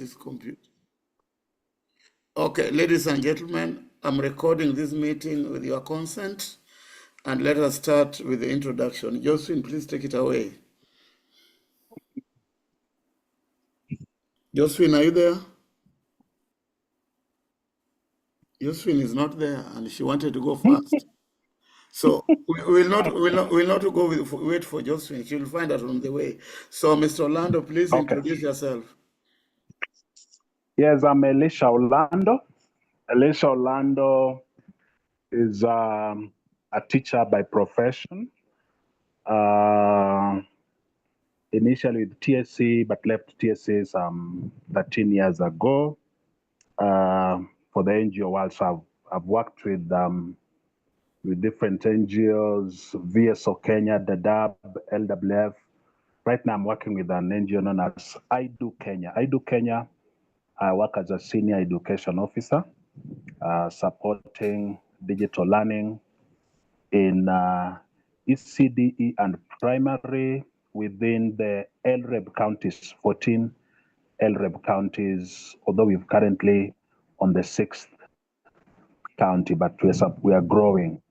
this computer. Okay, ladies and gentlemen, I'm recording this meeting with your consent, and let us start with the introduction. Josephine, please take it away. Josephine, are you there? Josephine is not there, and she wanted to go fast. So we'll not go wait for Josephine. She'll find us on the way. So, Mr. Orlando, please introduce yourself. Yes, I'm Elisha Orlando. Elisha Orlando is a teacher by profession. Initially with TSC, but left TSC some 13 years ago for the NGO world. So I've worked with different NGOs, VSO Kenya, DADAB, LWF. Right now I'm working with an NGO known as I Do Kenya. I Do Kenya, I work as a senior education officer, supporting digital learning in ECDE and primary within the LREB counties, 14 LREB counties, although we're currently on the 6th county, but we are growing.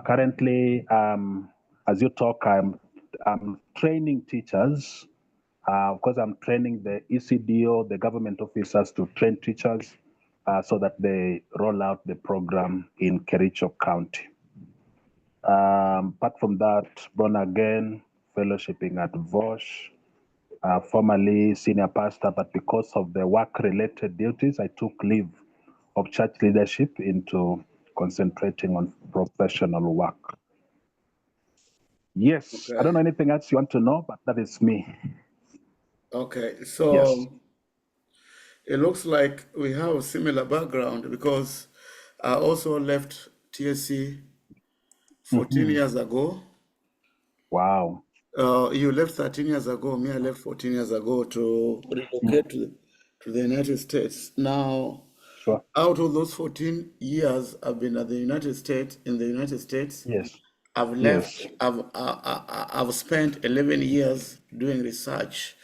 Currently, as you talk, I'm training teachers. Of course, I'm training the ECDO, the government officers, to train teachers so that they roll out the program in Kericho County. Apart from that, born again, fellowshipping at Vosh, formerly senior pastor, but because of the work-related duties, I took leave of church leadership into concentrating on professional work. Yes, okay. I don't know anything else you want to know, but that is me. Okay, so yes. It looks like we have a similar background because I also left TSC 14 years ago. Wow. You left 13 years ago, me I left 14 years ago to relocate to the United States. Now, sure. Out of those 14 years I've been at the United States, yes. I've left, yes. I've spent 11 years doing research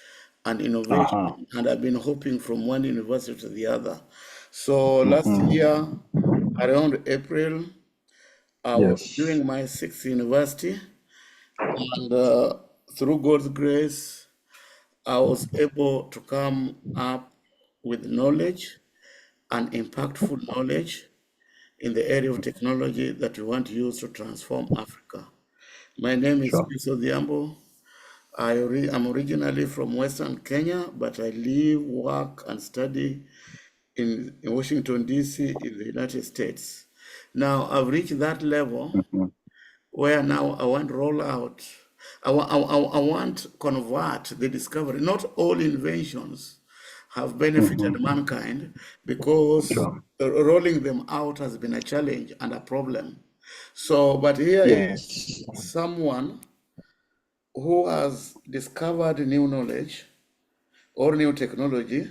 and innovation, and I've been hopping from one university to the other. So last year, around April, I was doing my 6th university, and through God's grace, I was able to come up with knowledge and impactful knowledge in the area of technology that we want to use to transform Africa. My name is KISWATE Diambo. I'm originally from Western Kenya, but I live, work, and study in Washington, D.C. in the United States. Now, I've reached that level where now I want to roll out, I want to convert the discovery. Not all inventions have benefited mankind because rolling them out has been a challenge and a problem. So, but here is someone who has discovered new knowledge or new technology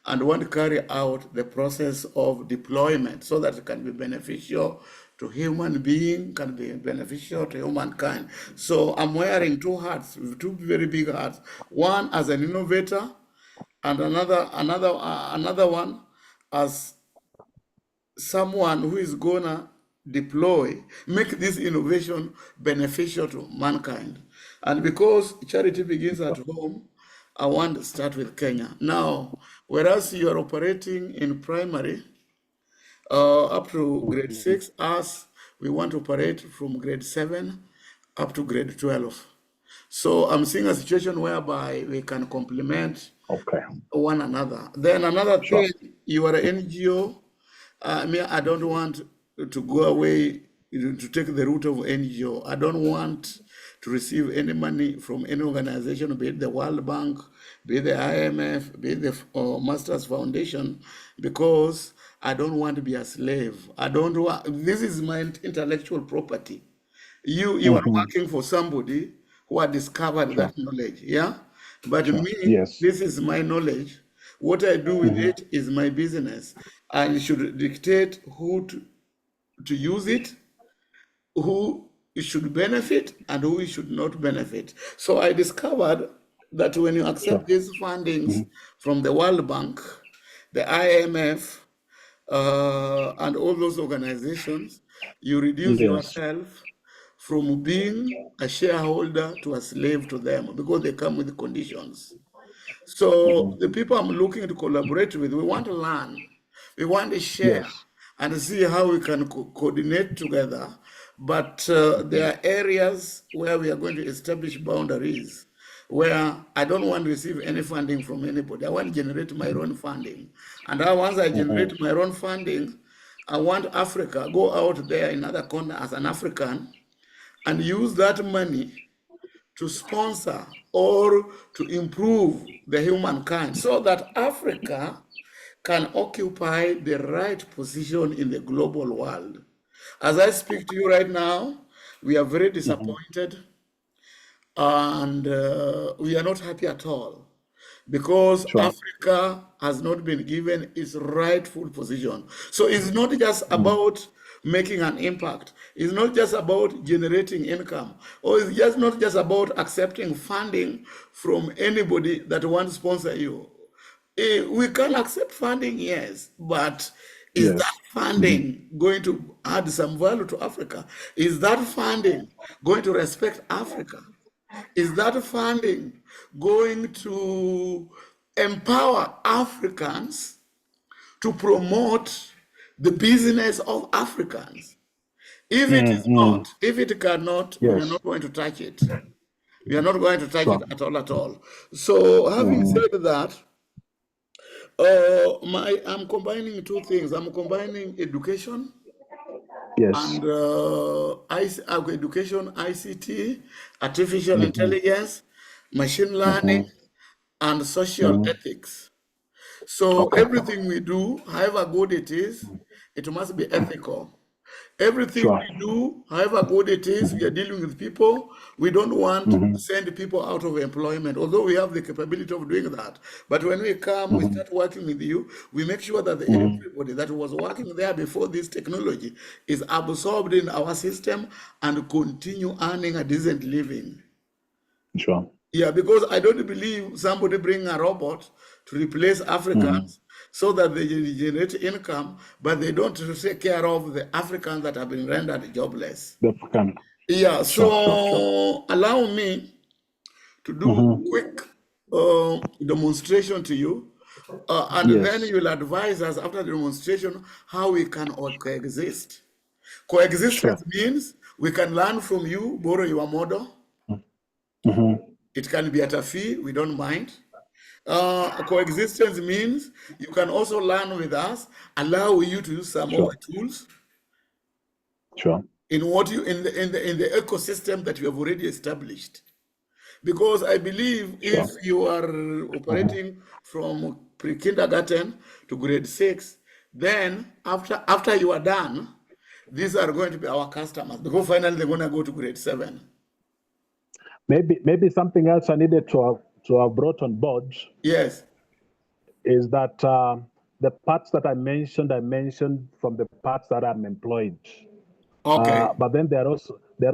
and want to carry out the process of deployment so that it can be beneficial to human being, can be beneficial to humankind. So I'm wearing two hats, two very big hats. One as an innovator, and another one as someone who is gonna make this innovation beneficial to mankind. And because charity begins at home, I want to start with Kenya. Now, whereas you are operating in primary up to grade 6, us, we want to operate from grade 7 up to grade 12. So I'm seeing a situation whereby we can complement one another. Then another thing, you are an NGO. I don't want to go away to take the route of NGO. I don't want to receive any money from any organization, be it the World Bank, be it the IMF, be it the Masters Foundation, because I don't want to be a slave. This is my intellectual property. You are working for somebody who had discovered that knowledge, yeah? But me, this is my knowledge. What I do with it is my business. I should dictate who to use it, who it should benefit, and who it should not benefit. So I discovered that when you accept these fundings from the World Bank, the IMF, and all those organizations, you reduce Yes. yourself from being a shareholder to a slave to them because they come with conditions. So the people I'm looking to collaborate with, we want to learn, we want to share Yes. and see how we can coordinate together. But there are areas where we are going to establish boundaries, where I don't want to receive any funding from anybody. I want to generate my own funding. And now once I generate my own funding, I want Africa, go out there in other corner as an African and use that money to sponsor or to improve the humankind so that Africa can occupy the right position in the global world. As I speak to you right now, we are very disappointed and we are not happy at all because Sure. Africa has not been given its rightful position. So it's not just about making an impact. It's not just about generating income, or it's just not just about accepting funding from anybody that wants to sponsor you. We can accept funding, yes, but is that Yes. funding going to add some value to Africa? Is that funding going to respect Africa? Is that funding going to empower Africans to promote the business of Africans? If it is not, if it cannot, we are Yes. not going to touch it. We are not going to touch it Sure. at all. So having said that, I'm combining two things. I'm combining education Yes. and education, ICT, artificial intelligence, machine learning, and social ethics. So Okay. everything we do, however good it is, it must be ethical. Everything Sure. we do, however good it is, we are dealing with people. We don't want to send people out of employment, although we have the capability of doing that. But when we come, we start working with you, we make sure that everybody that was working there before this technology is absorbed in our system and continue earning a decent living. Sure. Yeah, because I don't believe somebody bring a robot to replace Africans so that they generate income, but they don't take care of the Africans that have been rendered jobless. The can. Yeah, Sure. Sure. Sure. so allow me to do quick demonstration to you, and then Yes. you will advise us after the demonstration how we can all coexist. Coexistence Sure. means we can learn from you, borrow your model. It can be at a fee, we don't mind. Coexistence means you can also learn with us, allow you to use some of Sure. our tools Sure. in what you in the ecosystem that you have already established. Because I believe if Sure. you are operating from pre-kindergarten to grade 6, then after you are done, these are going to be our customers because finally they're going to go to grade 7. Maybe something else I needed to have brought on board Yes. is that the parts that I mentioned from the parts that I'm employed. Okay. But then they're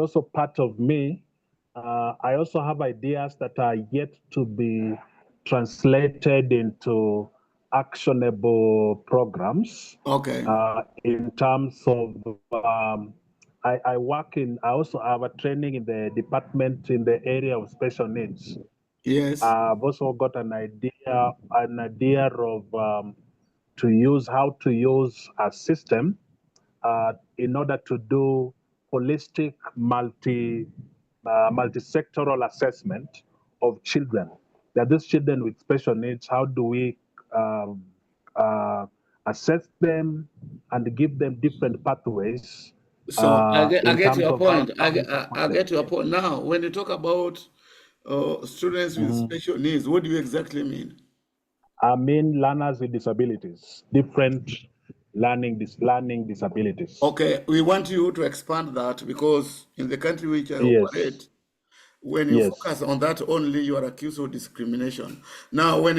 also part of me. I also have ideas that are yet to be translated into actionable programs. Okay. In terms of, I also have a training in the department in the area of special needs. Yes. I've also got an idea of how to use a system in order to do holistic multi-sectoral assessment of children. That these children with special needs, how do we um, uh, assess them and give them different pathways So I in get terms your of how, point. how we support I them? get your Yes. point. Now, when you talk about students with special needs, what do you exactly mean? I mean learners with disabilities, different learning disabilities. Okay, we want you to expand that because in the country which I Yes. operate, when you Yes. focus on that only, you are accused of discrimination. Now, Ah. when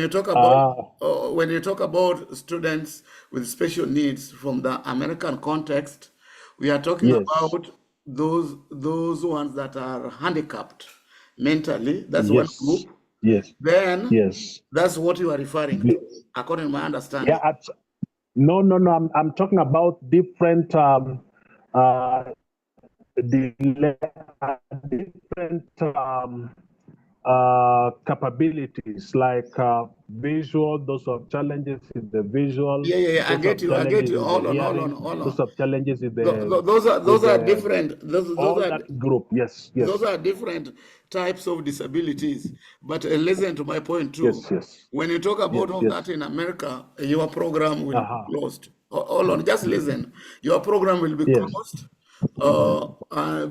you talk about students with special needs from the American context, we are talking Yes. about those ones that are handicapped mentally. That's one Yes. group. Yes. then Yes. that's what you are referring to, according to my understanding. Yeah. No. I'm talking about different capabilities like visual, those of challenges in the visual, Yeah. I those get of you. challenges in the Hold hearing, on. those of challenges in Those are different. all that group. Yes. Those are different types of disabilities. But listen to my point too. Yes. When you talk about all Yes. that in America, your program will be Uh-huh. closed. Hold on, just listen. Your program will be Yes. closed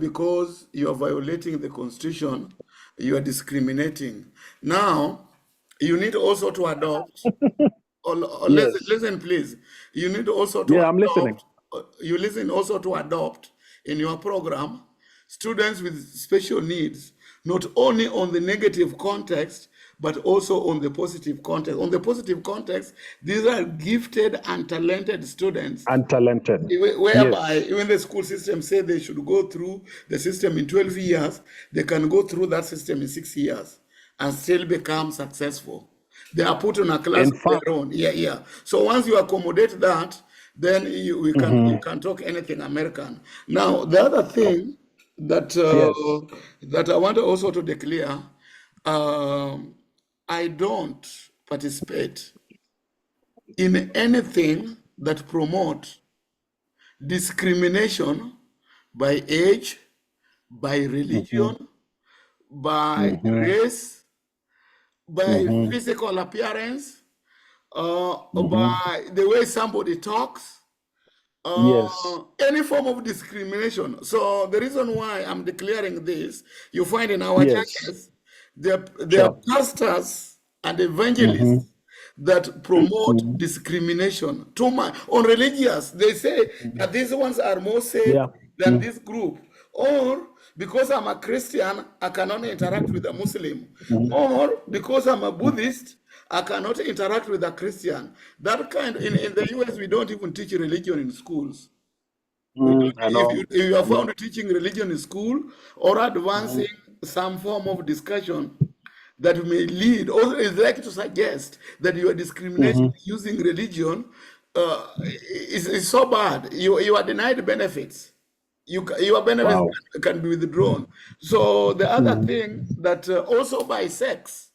because you are violating the Constitution. You are discriminating. Now, you need also to adopt. Or Yes. listen, please. You need also to Yeah, I'm listening. adopt. You listen also to adopt in your program students with special needs, not only on the negative context, but also on the positive context. On the positive context, these are gifted and talented students, And talented. whereby Yes. even the school system say they should go through the system in 12 years, they can go through that system in 6 years and still become successful. They are put on a class In of their fact, own. Yeah. So once you accommodate that, then you can talk anything American. Now, the other thing that yes. that I want also to declare, I don't participate in anything that promote discrimination by age, by religion, by race, by physical appearance, by the way somebody talks, Yes. any form of discrimination. So the reason why I'm declaring this, you find in our Yes. churches, there are Sure. pastors and evangelists that promote discrimination too much on religious. They say that these ones are more safe Yeah. than this group, or because I'm a Christian, I cannot interact with a Muslim, or because I'm a Buddhist, I cannot interact with a Christian. That kind in the US, we don't even teach religion in schools. We don't, I know. if you are I know. found teaching religion in school or advancing some form of discussion that may lead, or is like to suggest that you are discriminating using religion, is so bad. You are denied benefits. Your benefits Wow. can be withdrawn. So the other thing that also by sex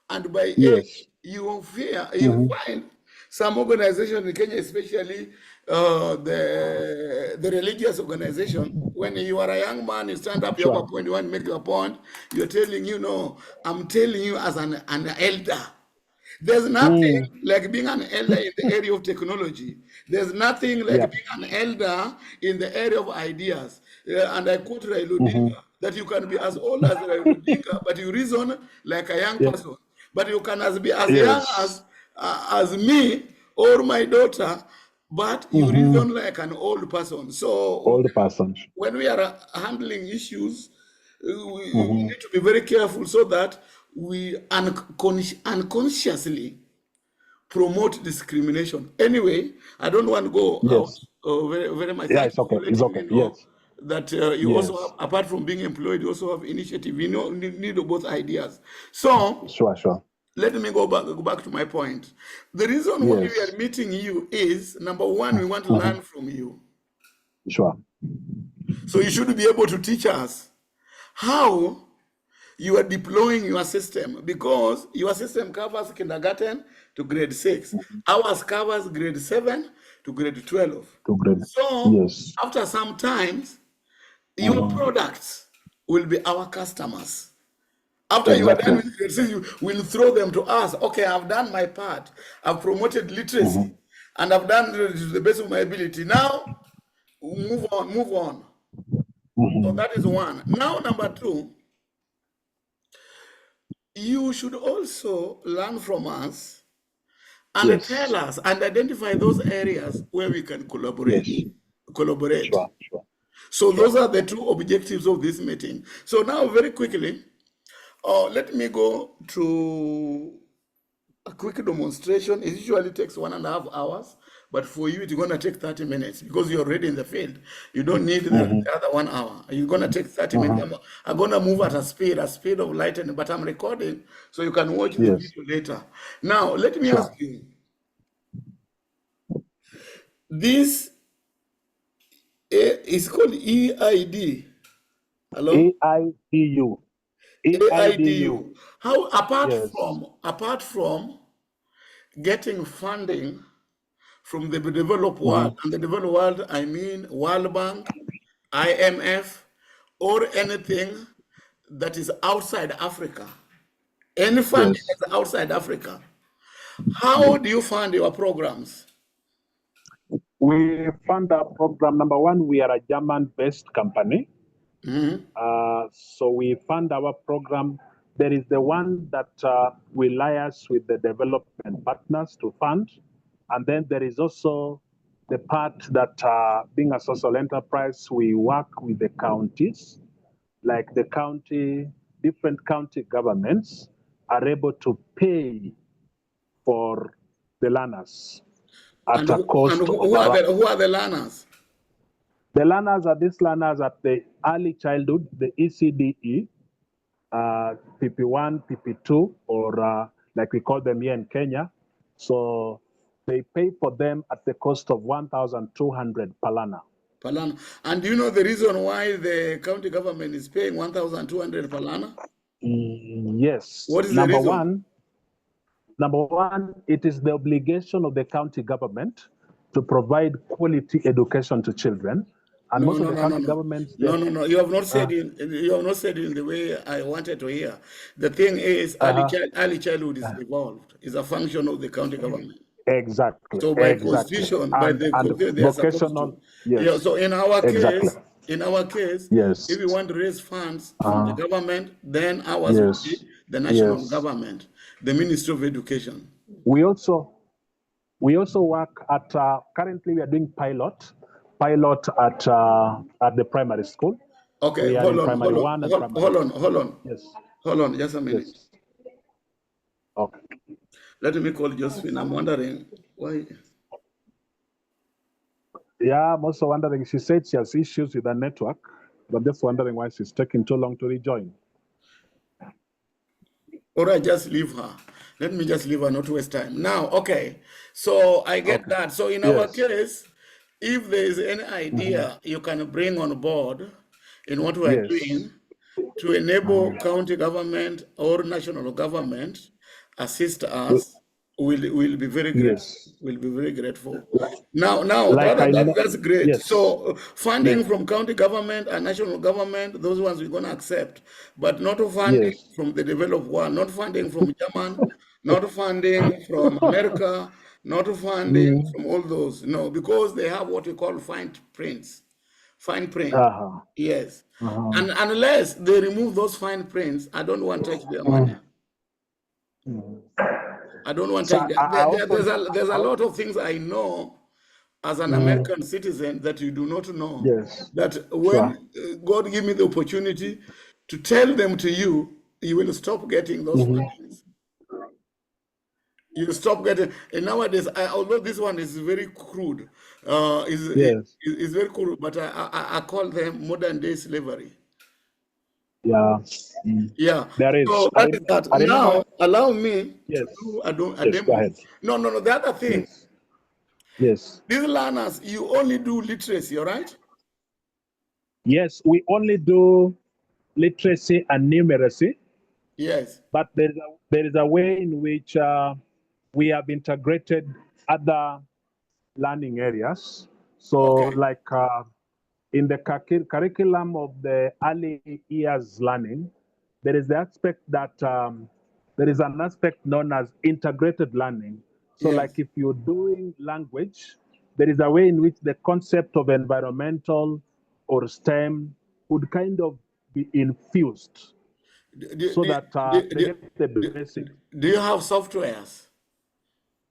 and by age, Yes. you find some organizations in Kenya, especially the religious organization. When you are a young man, you stand up, you have a Sure. point, you want to make your point, you're telling no, I'm telling you as an elder. There's nothing like being an elder in the area of technology. There's nothing like Yeah. being an elder in the area of ideas. And I quote Raila Odinga, that you can be as old as Raila Odinga, but you reason like a young Yeah. person. But you can be as young Yes. as me or my daughter, but you reason like an old person. So Old persons. when we are handling issues, we need to be very careful so that we unconsciously promote discrimination. Anyway, I don't want to go out Yes. very much. Yeah, Thank it's you okay. for It's letting me okay. know Yes. that you also have, Yes. apart from being employed, you also have initiative. You know, need both ideas. So Sure. let me go back to my point. The reason why we Yes. are meeting you is, number one, we want to learn from you. Sure. So you should be able to teach us how you are deploying your system, because your system covers kindergarten to grade 6. Ours covers grade 7 to grade 12. To grade. So Yes. after some times, your products will be our customers. After you are done Exactly. with grade 6, you will throw them to us. Okay, I've done my part. I've promoted literacy and I've done it to the best of my ability. Now, move on. So that is one. Now, number two, you should also learn from us and tell Yes. us and identify those areas where we can Yes. collaborate. Sure. So those are the two objectives of this meeting. So now, very quickly, let me go to a quick demonstration. It usually takes 1.5 hours, but for you, it's going to take 30 minutes because you're already in the field. You don't need the other 1 hour. You're going to take 30 minutes. I'm going to move at a speed of light, but I'm recording so you can watch the Yes. video later. Now, let me ask Sure. you, this is called EID. Hello? AIDU. AIDU. AIDU. How, Yes. apart from getting funding from the developed world, Mhm. and the developed world, I mean World Bank, IMF, or anything that is outside Africa, any funding Yes. that's outside Africa, how do you fund your programs? We fund our program. Number one, we are a German-based company. Mhm. So we fund our program. There is the one that we liaise with the development partners to fund. And then there is also the part that being a social enterprise, we work with the counties, like the county, different county governments are able to pay for the learners And at a cost of around. who are the learners? The learners are these learners at the early childhood, the ECDE, PP1, PP2, or like we call them here in Kenya. So they pay for them at the cost of 1,200 per learner. Per learner. And do you know the reason why the county government is paying 1,200 per learner? Yes. What is the reason? Number one, it is the obligation of the county government to provide quality education to children. And No, most of no, the no, no, county no. governments, they, No, no, no. You have not said it in the way I wanted to hear. The thing is, uh-huh, early childhood is evolved. Is a function of the county government. exactly, So by exactly. constitution, by the And constitution, they are supposed to. vocational, Yeah. yes, So exactly. in our case, if Yes. we want to raise funds from the government, then ours will be Yes. the national Yes. government, the Ministry of Education. We also work at currently we are doing pilot at the primary school. Okay, We are in primary one and primary two. Yes. hold on, just a minute. Yes. Okay. Let me call Josephine. I'm wondering why. Yeah, I'm also wondering. She said she has issues with the network, but I'm just wondering why she's taking too long to rejoin. Or I just leave her. Let me just leave her, not waste time. Now, okay. So I get Okay. that. So in our Yes. case, if there is any idea you can bring on board in what we are Yes. doing to enable county government or national government assist us, we'll be very grateful. Yes. We'll be very grateful. Like, Now, like I know. that's great. Yes. So funding Yes. from county government and national government, those ones we're going to accept, but not funding Yes. from the developed world, not funding from German, not funding from America, not funding Mm. from all those. No, because they have what we call fine prints. Fine print. Uh-huh. Yes. Uh-huh. And unless they remove those fine prints, I don't want to touch their money. I don't want to So touch that. I also There's a lot of things I know as an American citizen that you do not know. yes. That Sure. when God give me the opportunity to tell them to you, you will stop getting those fundings. You stop getting, and nowadays, although this one is very crude, Yes. is very crude, but I call them modern day slavery. Yeah. Yeah. There is. So that is that. I remember. Now, allow me to Yes. do a Yes. Go demo. ahead. No, no, no. The other thing, Yes. Yes. these learners, you only do literacy, all right? Yes. We only do literacy and numeracy, Yes. but there is a way in which we have integrated other learning areas. So, Okay. like in the curriculum of the early years learning, there is the aspect that there is an aspect known as integrated learning. So, like Yes. if you're doing language, there is a way in which the concept of environmental or STEM would kind of be infused Do, do, so do, that they do, get the do, basic. do you have softwares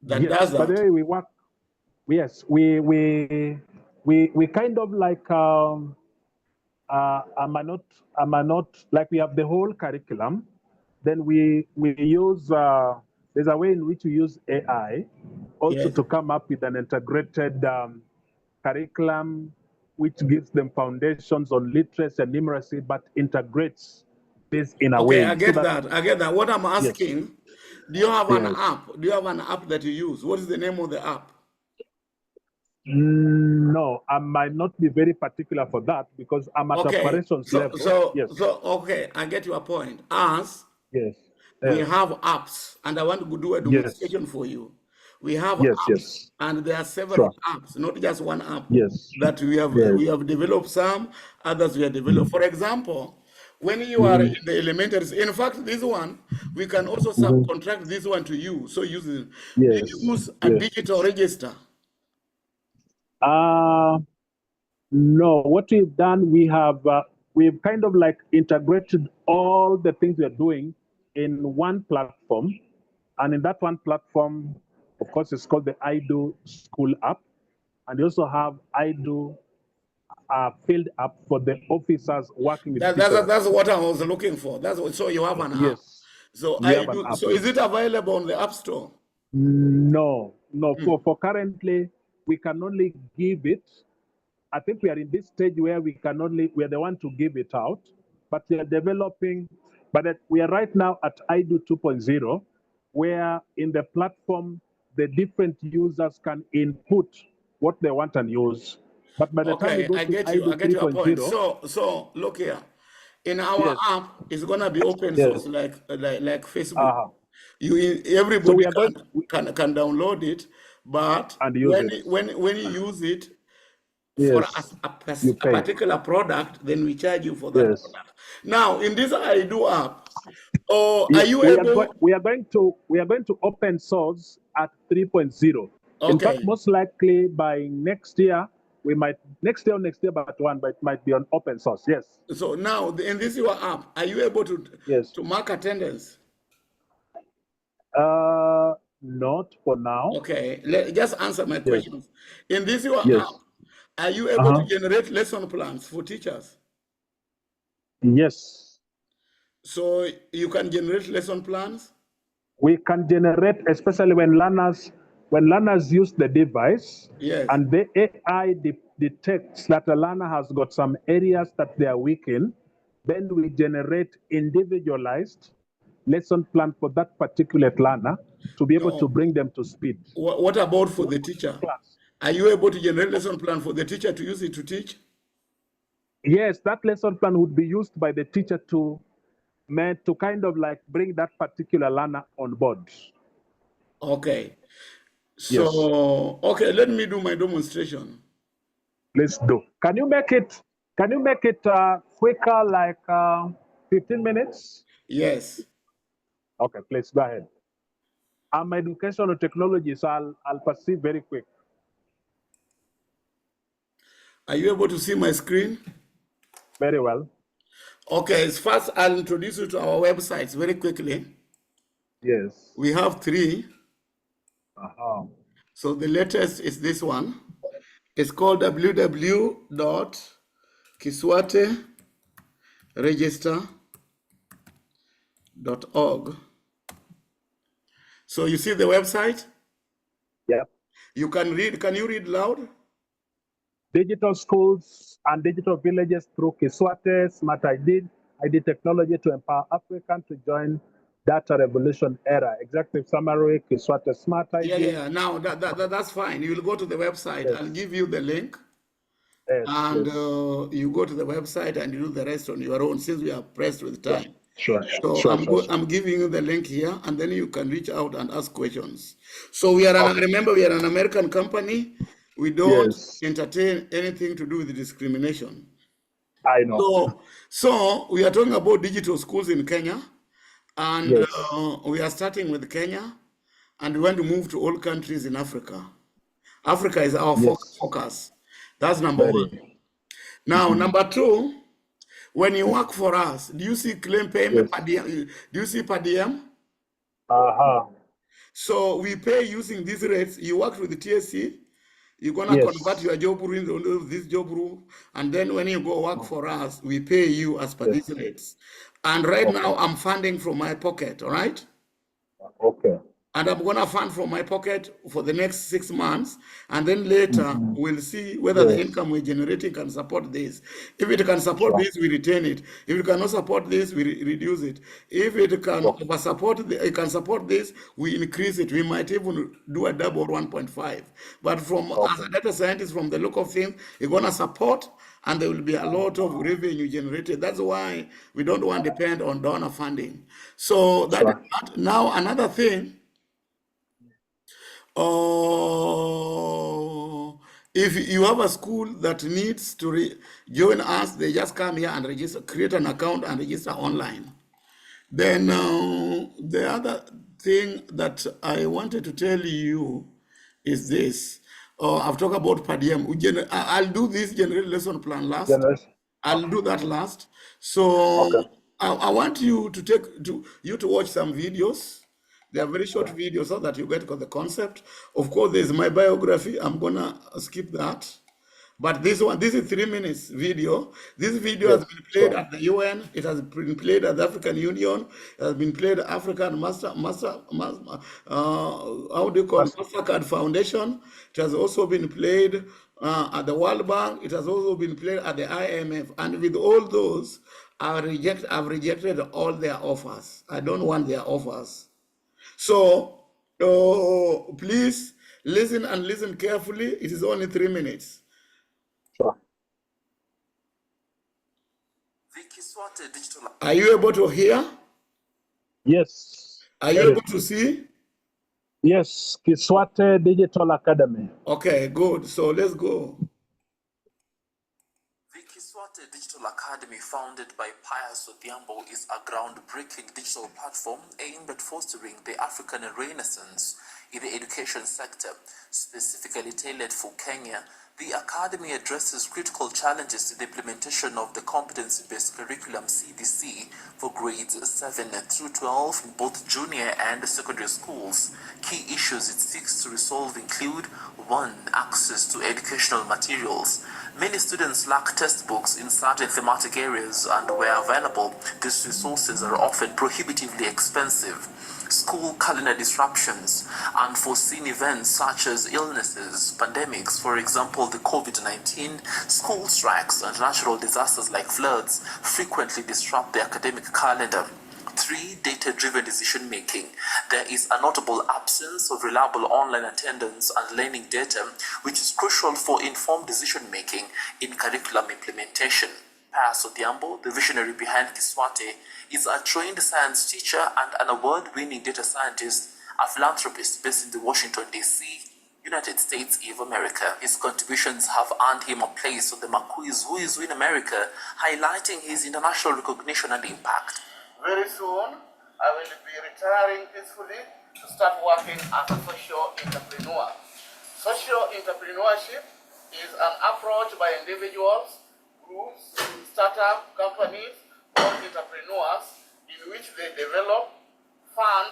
that Yes, does by the that? way, we work. Yes, we kind of like I'm not like we have the whole curriculum. Then we use there's a way in which we use AI also Yes. to come up with an integrated curriculum which gives them foundations on literacy and numeracy, but integrates this in a Okay, I way so get that, that. I get that. What I'm yes, asking, do you have an yes. app? Do you have an app that you use? What is the name of the app? No, I might not be very particular for that because I'm at Okay, operations level. Yes, okay, I get your point. As yes, we yes, have apps, and I want to do a yes, demonstration for you. We have yes, apps, yes, and there are several sure, apps, not just one app yes, that we yes. have developed some, others we have developed. For example, when you are in Mhm, the elementaries, in fact, this one, we can also mhm. subcontract this one to you. So do Yes, you use a yes. digital register? No, what we've done, we've kind of like integrated all the things we're doing in one platform. And in that one platform, of course, it's called the IDO School app. And you also have IDO field app for the officers working with teachers. That's what I was looking for. So you have an app. Yes, So we have an app, So is it yes. available on the App Store? No, no. For currently, we can only give it. I think we are in this stage where we are the one to give it out, but we are developing, we are right now at IDO 2.0, where in the platform, the different users can input what they want and use. But by the time we Okay, go I to get you. IDO I get your point. 3.0, So look here. In our yes, app, it's gonna be open yes, source like Facebook. uh-huh. So Everybody we are going can download it, but and use it. when you use it for Yes, you a pay. particular product, then we charge you for that Yes. product. Now, in this I do app, are you able? We are going to open source at 3.0. In fact, Okay. most likely by next year, next year but it might be on open source. Yes. So now in this your app, are you able Yes. to mark attendance? Not for now. Okay, just answer my Yes. questions. In this your app, Yes. are you able to Uh-huh. generate lesson plans for teachers? Yes. So you can generate lesson plans? We can generate, especially when learners use the device Yes. and the AI detects that a learner has got some areas that they are weak in, then we generate individualized lesson plan for that particular learner to be able to No. bring them to speed. What about for the teacher? Class. Are you able to generate lesson plan for the teacher to use it to teach? Yes, that lesson plan would be used by the teacher to kind of like bring that particular learner on board. Okay. Yes. So, okay, let me do my demonstration. Let's do. Can you make it quicker, like 15 minutes? Yes. Okay, please go ahead. I'm educational technology, so I'll proceed very quick. Are you able to see my screen? Very well. Okay, first I'll introduce you to our websites very quickly. Yes. We have 3. Uh-huh. So the latest is this one. It's called www.KISWATE Register.org. So you see the website? Yep. You can read. Can you read loud? Digital schools and digital villages through KISWATE Smart ID technology to empower Africans to join data revolution era. Executive summary, KISWATE Smart ID. Yeah. Now that's fine. You'll go to the website. Yes. I'll give you the link. Yes. And Yes. you go to the website and you do the rest on your own since we are pressed with time. Sure. So Sure. I'm giving you the link here, and then you can reach out and ask questions. So remember, we are an American company. We don't entertain anything to do with discrimination. I know. So we are talking about digital schools in Kenya, and Yes. we are starting with Kenya, and we want to move to all countries in Africa. Africa is our focus. That's number 1. Now, number 2, when you work for us, do you see claim payment per diem? Do you see per diem? Uh-huh. So we pay using these rates. You work with the TSC, you're gonna convert your job rule into this job rule, and then when you go work for us, we pay you as per these rates. And right now, I'm funding from my pocket. All right. Okay. and I'm going to fund from my pocket for the next 6 months, and then later we'll see whether the income we're generating can support this. If it can support this, we retain it. If it cannot support this, we reduce it. If it can it can support this, we increase it. We might even do a double 1.5. But as a data scientist, from the look of things, it's going to support, and there will be a lot of revenue generated. That's why we don't want to depend on donor funding. So that is that. Now another thing, if you have a school that needs to join us, they just come here and register, create an account and register online. Then the other thing that I wanted to tell you is this. I've talked about per diem. I'll do this general lesson plan last. I'll do that last. So I want you to watch some videos. They are very short videos so that you get the concept. Of course, there's my biography. I'm gonna skip that. But this is 3 minutes video. This video has been played at the UN. It has been played at the African Union. It has been played at African Mastercard Foundation. It has also been played at the World Bank. It has also been played at the IMF. And with all those, I've rejected all their offers. I don't want their offers. So please listen and listen carefully. It is only 3 minutes. Are you able to hear? Yes. Are you able to see? Yes, KISWATE Digital Academy. Okay, good. So let's go. The KISWATE Digital Academy, founded by Pius Odhiambo, is a groundbreaking digital platform aimed at fostering the African Renaissance in the education sector, specifically tailored for Kenya. The Academy addresses critical challenges to the implementation of the competency-based curriculum CBC for grades 7 through 12 in both junior and secondary schools. Key issues it seeks to resolve include 1. Access to educational materials. Many students lack textbooks in certain thematic areas, and where available, these resources are often prohibitively expensive. School calendar disruptions. Unforeseen events such as illnesses, pandemics, for example the COVID-19, school strikes, and natural disasters like floods frequently disrupt the academic calendar. 3. Data-driven decision-making. There is a notable absence of reliable online attendance and learning data, which is crucial for informed decision-making in curriculum implementation. Pius Odhiambo, the visionary behind KISWATE, is a trained science teacher and an award-winning data scientist, a philanthropist based in the Washington, D.C., United States of America. His contributions have earned him a place on the McQuiz Who Is Who in America, highlighting his international recognition and impact. Very soon, I will be retiring peacefully to start working as a social entrepreneur. Social entrepreneurship is an approach by individuals, groups, startup companies, or entrepreneurs in which they develop, fund,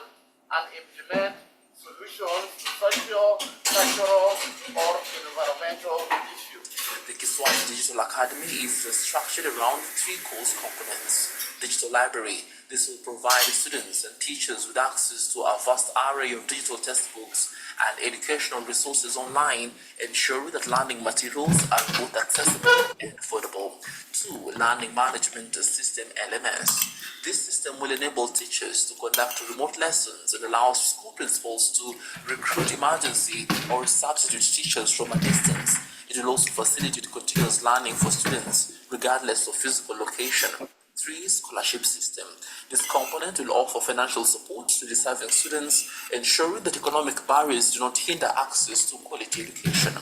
and implement solutions to social, cultural, or environmental issues. The KISWATE Digital Academy is structured around 3 core components. Digital library. This will provide students and teachers with access to a vast array of digital textbooks and educational resources online, ensuring that learning materials are both accessible and affordable. 2. Learning management system LMS. This system will enable teachers to conduct remote lessons and allows school principals to recruit emergency or substitute teachers from a distance. It will also facilitate continuous learning for students, regardless of physical location. 3. Scholarship system. This component will offer financial support to deserving students, ensuring that economic barriers do not hinder access to quality education.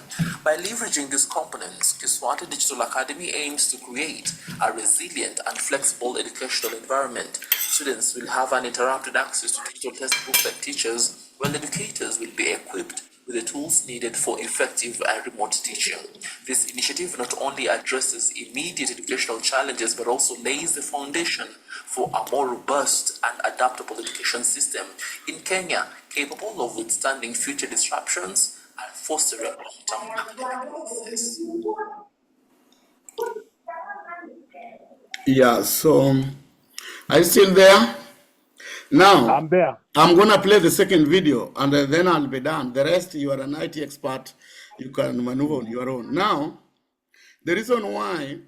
By leveraging these components, KISWATE Digital Academy aims to create a resilient and flexible educational environment. Students will have uninterrupted access to digital textbooks and teachers, while educators will be equipped with the tools needed for effective remote teaching. This initiative not only addresses immediate educational challenges, but also lays the foundation for a more robust and adaptable education system in Kenya, capable of withstanding future disruptions and fostering long-term academic success. Yeah, so are you still there? Now, I'm there. I'm going to play the second video and then I'll be done. The rest, you are an IT expert. You can maneuver on your own. Now, the reason why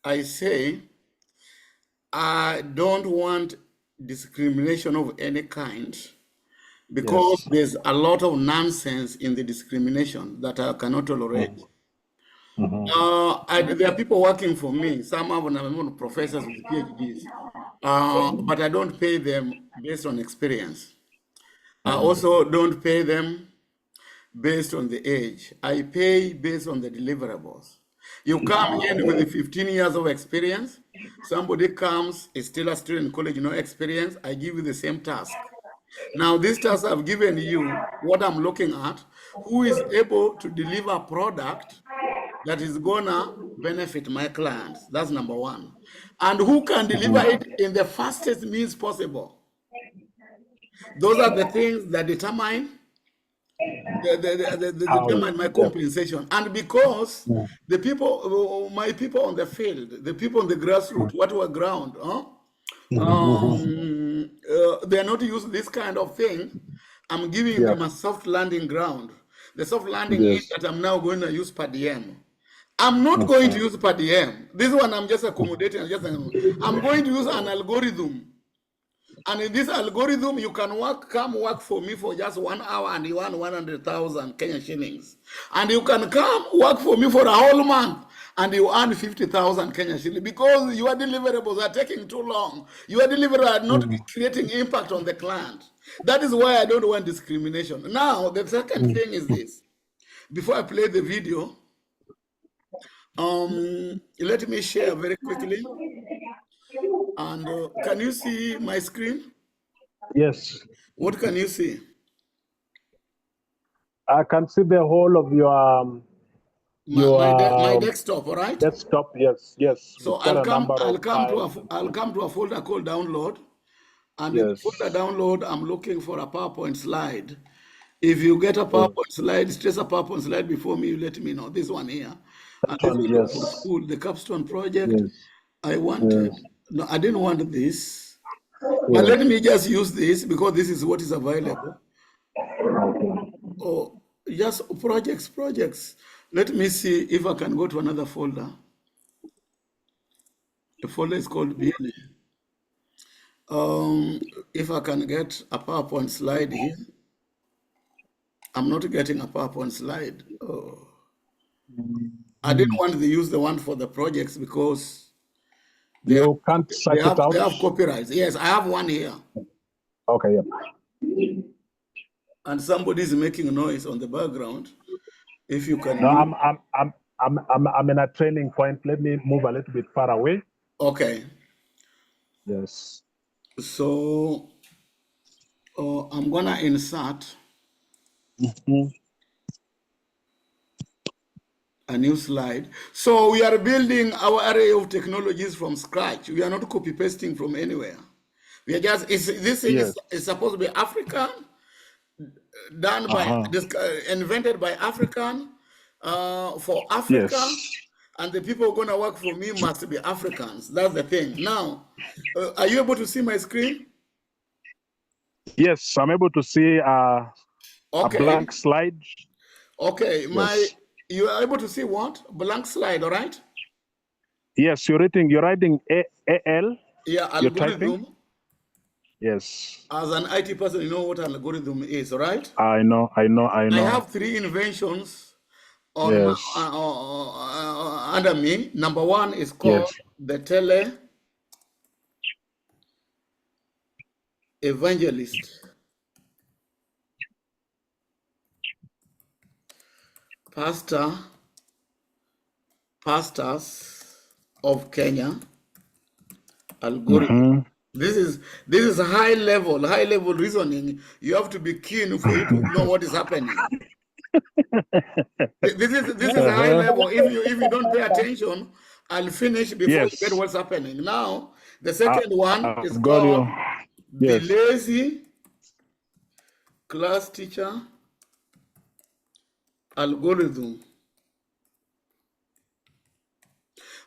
I say I don't want discrimination of any kind, because there's a lot of nonsense in the discrimination that I cannot tolerate. There are people working for me. Some have professors with PhDs, but I don't pay them based on experience. I also don't pay them based on the age. I pay based on the deliverables. You come in with 15 years of experience. Somebody comes, is still a student in college, no experience. I give you the same task. Now, this task I've given you, what I'm looking at, who is able to deliver a product that is gonna benefit my clients. That's number one. And who can deliver it in the fastest means possible. Those are the things that determine determine my compensation. And because the people, my people on the field, the people on the grassroots, whatever ground, they are not used to this kind of thing. I'm giving them a soft landing ground. The soft landing is that I'm now going to use per diem. I'm not going to use per diem. This one I'm just accommodating. I'm going to use an algorithm. And in this algorithm, you can come work for me for just 1 hour and you earn 100,000 Kenyan shillings. And you can come work for me for a whole month and you earn 50,000 Kenyan shillings because your deliverables are taking too long. Your deliverables are not creating impact on the client. That is why I don't want discrimination. Now, the second thing is this. Before I play the video, let me share very quickly. And can you see my screen? Yes. What can you see? I can see the whole of your my desktop, all right? Desktop, yes. So I'll come to a folder called download, and in the folder download, I'm looking for a PowerPoint slide. If you get a PowerPoint slide, trace a PowerPoint slide before me, you let me know. This one here, and this one for school, the capstone project. I wanted no, I didn't want this, but let me just use this because this is what is available. Oh, just projects. Let me see if I can go to another folder. The folder is called BLE. If I can get a PowerPoint slide here. I'm not getting a PowerPoint slide. Oh. I didn't want to use the one for the projects because they have copyrights. Yes, I have one here. Okay, And somebody is making a noise on the background. If you can. No, I'm in a training point. Let me move a little bit far away. Okay. Yes. So I'm gonna insert a new slide. So we are building our array of technologies from scratch. We are not copy pasting from anywhere. We are just this thing is supposed to be African, done by invented by African for Africa, and the people who are gonna work for me must be Africans. That's the thing. Now, are you able to see my screen? Yes, I'm able to see a blank slide. Okay, you are able to see what? Blank slide, all right? Yes, you're writing AL. Yeah, algorithm. Yes. As an IT person, you know what an algorithm is, all right? I know. I have 3 inventions on under me. Number 1 is called the tele-evangelist. Pastors of Kenya algorithm. This is high level reasoning. You have to be keen for you to know what is happening. This is a high level. If you don't pay attention, I'll finish before you get what's happening. Now, the second one is called the lazy class teacher algorithm.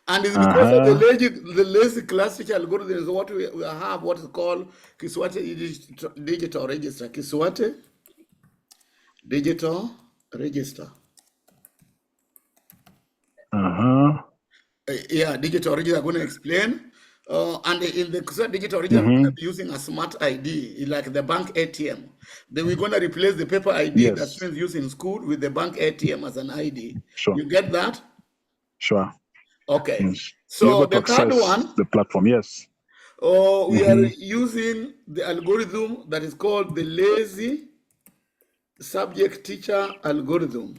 And it's because of the lazy class teacher algorithm is what we have what is called KISWATE Digital Register. KISWATE Digital Register. Yeah, digital register, I'm going to explain. And in the digital register, we're going to be using a smart ID, like the bank ATM. Then we're going to replace the paper ID that students use in school with the bank ATM as an ID. Sure. You get that? Sure. Okay. Yes. So the third one, the platform, yes. we are using the algorithm that is called the lazy subject teacher algorithm.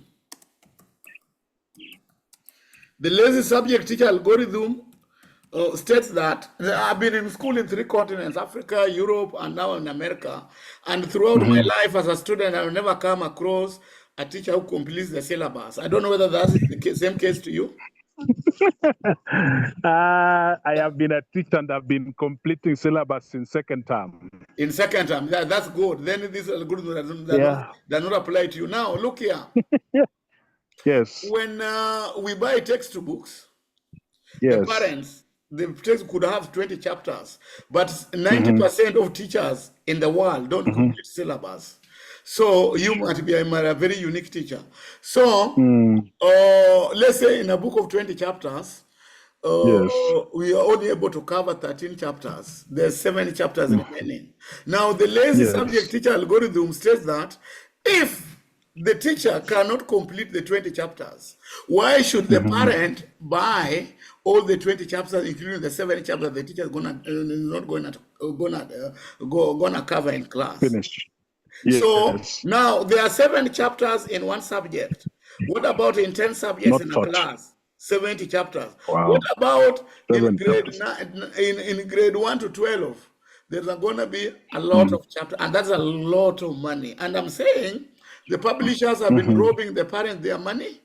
The lazy subject teacher algorithm states that I've been in school in 3 continents, Africa, Europe, and now in America. And throughout my life as a student, I've never come across a teacher who completes the syllabus. I don't know whether that's the same case to you. I have been a teacher and I've been completing syllabus in second term. In second term, that's good. Then this algorithm does not apply to you. Now, look here. Yes. When we buy textbooks, the parents, the text could have 20 chapters, but 90% of teachers in the world don't complete syllabus. So you might be a very unique teacher. So let's say in a book of 20 chapters, we are only able to cover 13 chapters. There's 7 chapters remaining. Now, the lazy subject teacher algorithm states that if the teacher cannot complete the 20 chapters, why should the parent buy all the 20 chapters, including the 7 chapters the teacher is not gonna cover in class? Finished. Yes. So now there are 7 chapters in one subject. What about in 10 subjects in a class? 70 chapters. Wow. What about in grade 1 to 12? There's going to be a lot of chapters, and that's a lot of money. And I'm saying the publishers have been robbing the parents their money,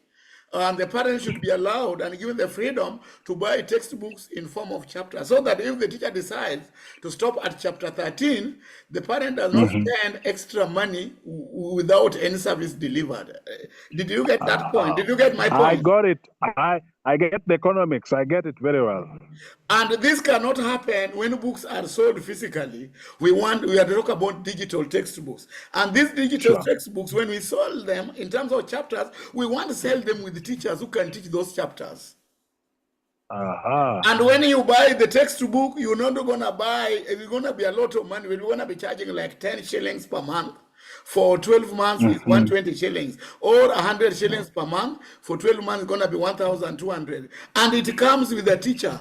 and the parents should be allowed and given the freedom to buy textbooks in form of chapters, so that if the teacher decides to stop at chapter 13, the parent does not spend extra money without any service delivered. Did you get that point? Did you get my point? I got it. I get the economics. I get it very well. And this cannot happen when books are sold physically. We are talking about digital textbooks. And these digital textbooks, when we sell them in terms of chapters, we want to sell them with the teachers who can teach those chapters. And when you buy the textbook, you're not going to buy, it's going to be a lot of money. We're going to be charging like 10 shillings per month. For 12 months, it's 120 shillings, or 100 shillings per month. For 12 months, it's going to be 1,200. And it comes with a teacher.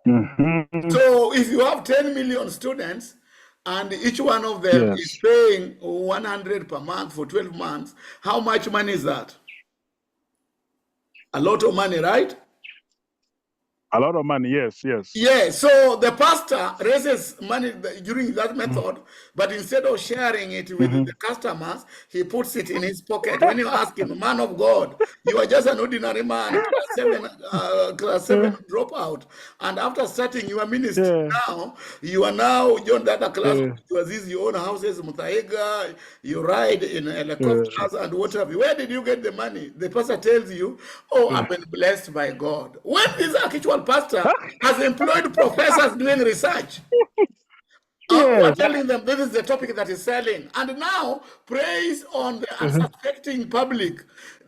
So if you have 10 million students, and each one of them is paying 100 per month for 12 months, how much money is that? A lot of money, right? A lot of money, yes. Yeah, so the pastor raises money during that method, but instead of sharing it with the customers, he puts it in his pocket. When you ask him, man of God, you are just an ordinary man, class 7 dropout, and after starting your ministry now, you are now joined that class, you own houses, Mutaiga, you ride in helicopters and what have you. Where did you get the money? The pastor tells you, oh, I've been blessed by God. When this actual pastor has employed professors doing research, we're telling them this is the topic that is selling, and now praise on the unsuspecting public.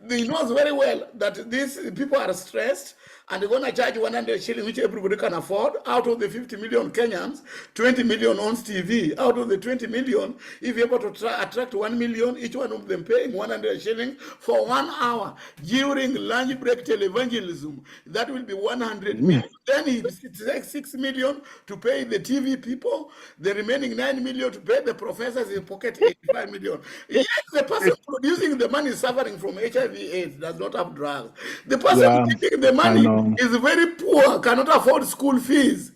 He knows very well that these people are stressed, and they're going to charge 100 shillings, which everybody can afford. Out of the 50 million Kenyans, 20 million owns TV. Out of the 20 million, if you're able to attract 1 million, each one of them paying 100 shillings for 1 hour during lunch break tele-evangelism, that will be 100 million. Then he takes 6 million to pay the TV people, the remaining 9 million to pay the professors, in pocket 85 million. Yet the person producing the money is suffering from HIV/AIDS, does not have drugs. The person taking the money is very poor, cannot afford school fees.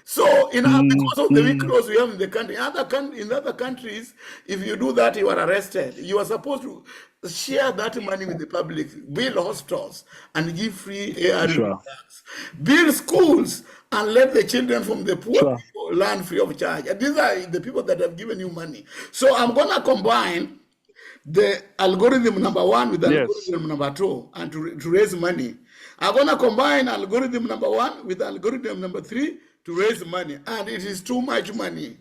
So, because of the weak laws we have in the country, in other countries, if you do that, you are arrested. You are supposed to share that money with the public, build hospitals, and give free air drugs. Build schools, and let the children from the poor people learn free of charge. And these are the people that have given you money. So I'm going to combine the algorithm number 1 with Yes. algorithm number 2 and to raise money. I'm going to combine algorithm number 1 with algorithm number 3 to raise money, and it is too much money.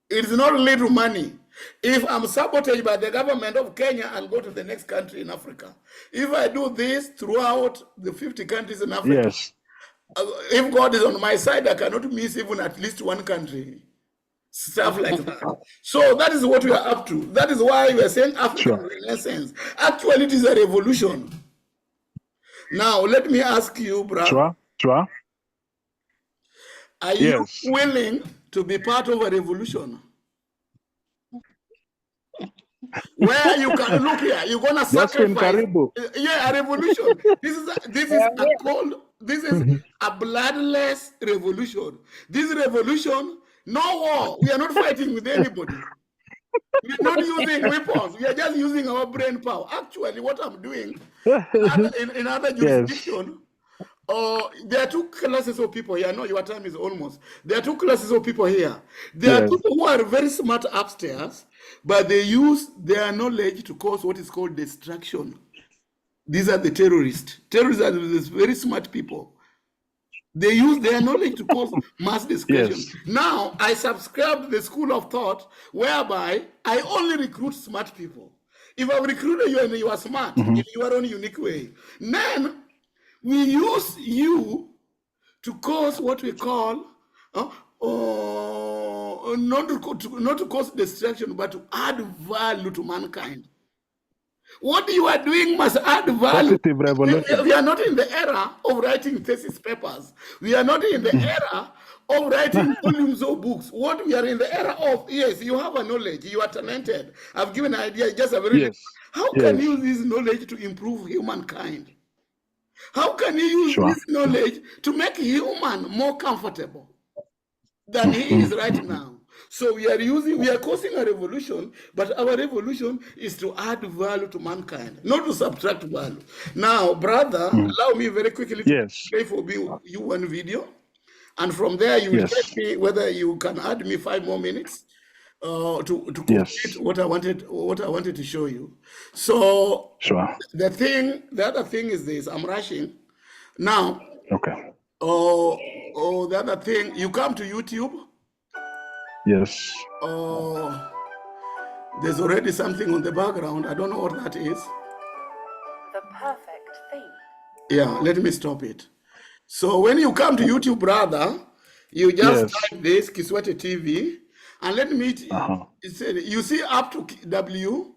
It is not little money. If I'm sabotaged by the government of Kenya, I'll go to the next country in Africa. If I do this throughout the 50 countries in Africa, Yes. If God is on my side, I cannot miss even at least one country. Stuff like that. So that is what we are up to. That is why we are saying African Renaissance. Actually, it is a revolution. Now, let me ask you, brother. Sure. Are you willing to be part of a revolution? Where you can look here, you're gonna sacrifice. Yeah, a revolution. This is a bloodless revolution. This revolution, no war. We are not fighting with anybody. We are not using weapons. We are just using our brain power. Actually, what I'm doing in other jurisdictions, there are 2 classes of people here. I know your time is almost. There are 2 classes of people here. There are people who are very smart upstairs, but they use their knowledge to cause what is called destruction. These are the terrorists. Terrorists are these very smart people. They use their knowledge to cause mass destruction. Now, I subscribe to the school of thought whereby I only recruit smart people. If I recruit you and you are smart in your own unique way, then we use you to cause what we call not to cause destruction, but to add value to mankind. What you are doing must add value. Positive revolution. We are not in the era of writing thesis papers. We are not in the era of writing volumes of books. What we are in the era of, yes, you have a knowledge, you are talented. I've given an idea, just a very how can you use this knowledge to improve humankind? How can you use this knowledge to make human more comfortable than he is right now? So we are causing a revolution, but our revolution is to add value to mankind, not to subtract value. Now, brother, allow me very quickly to play for you one video. And from there, you will tell me whether you can add me 5 more minutes to complete what I wanted to show you. So the other thing is this, I'm rushing. Now, the other thing, you come to YouTube. Yes. There's already something on the background. I don't know what that is. The perfect theme. Yeah, let me stop it. So when you come to YouTube, brother, you just type this KISWATE TV, and let me. You see up to W.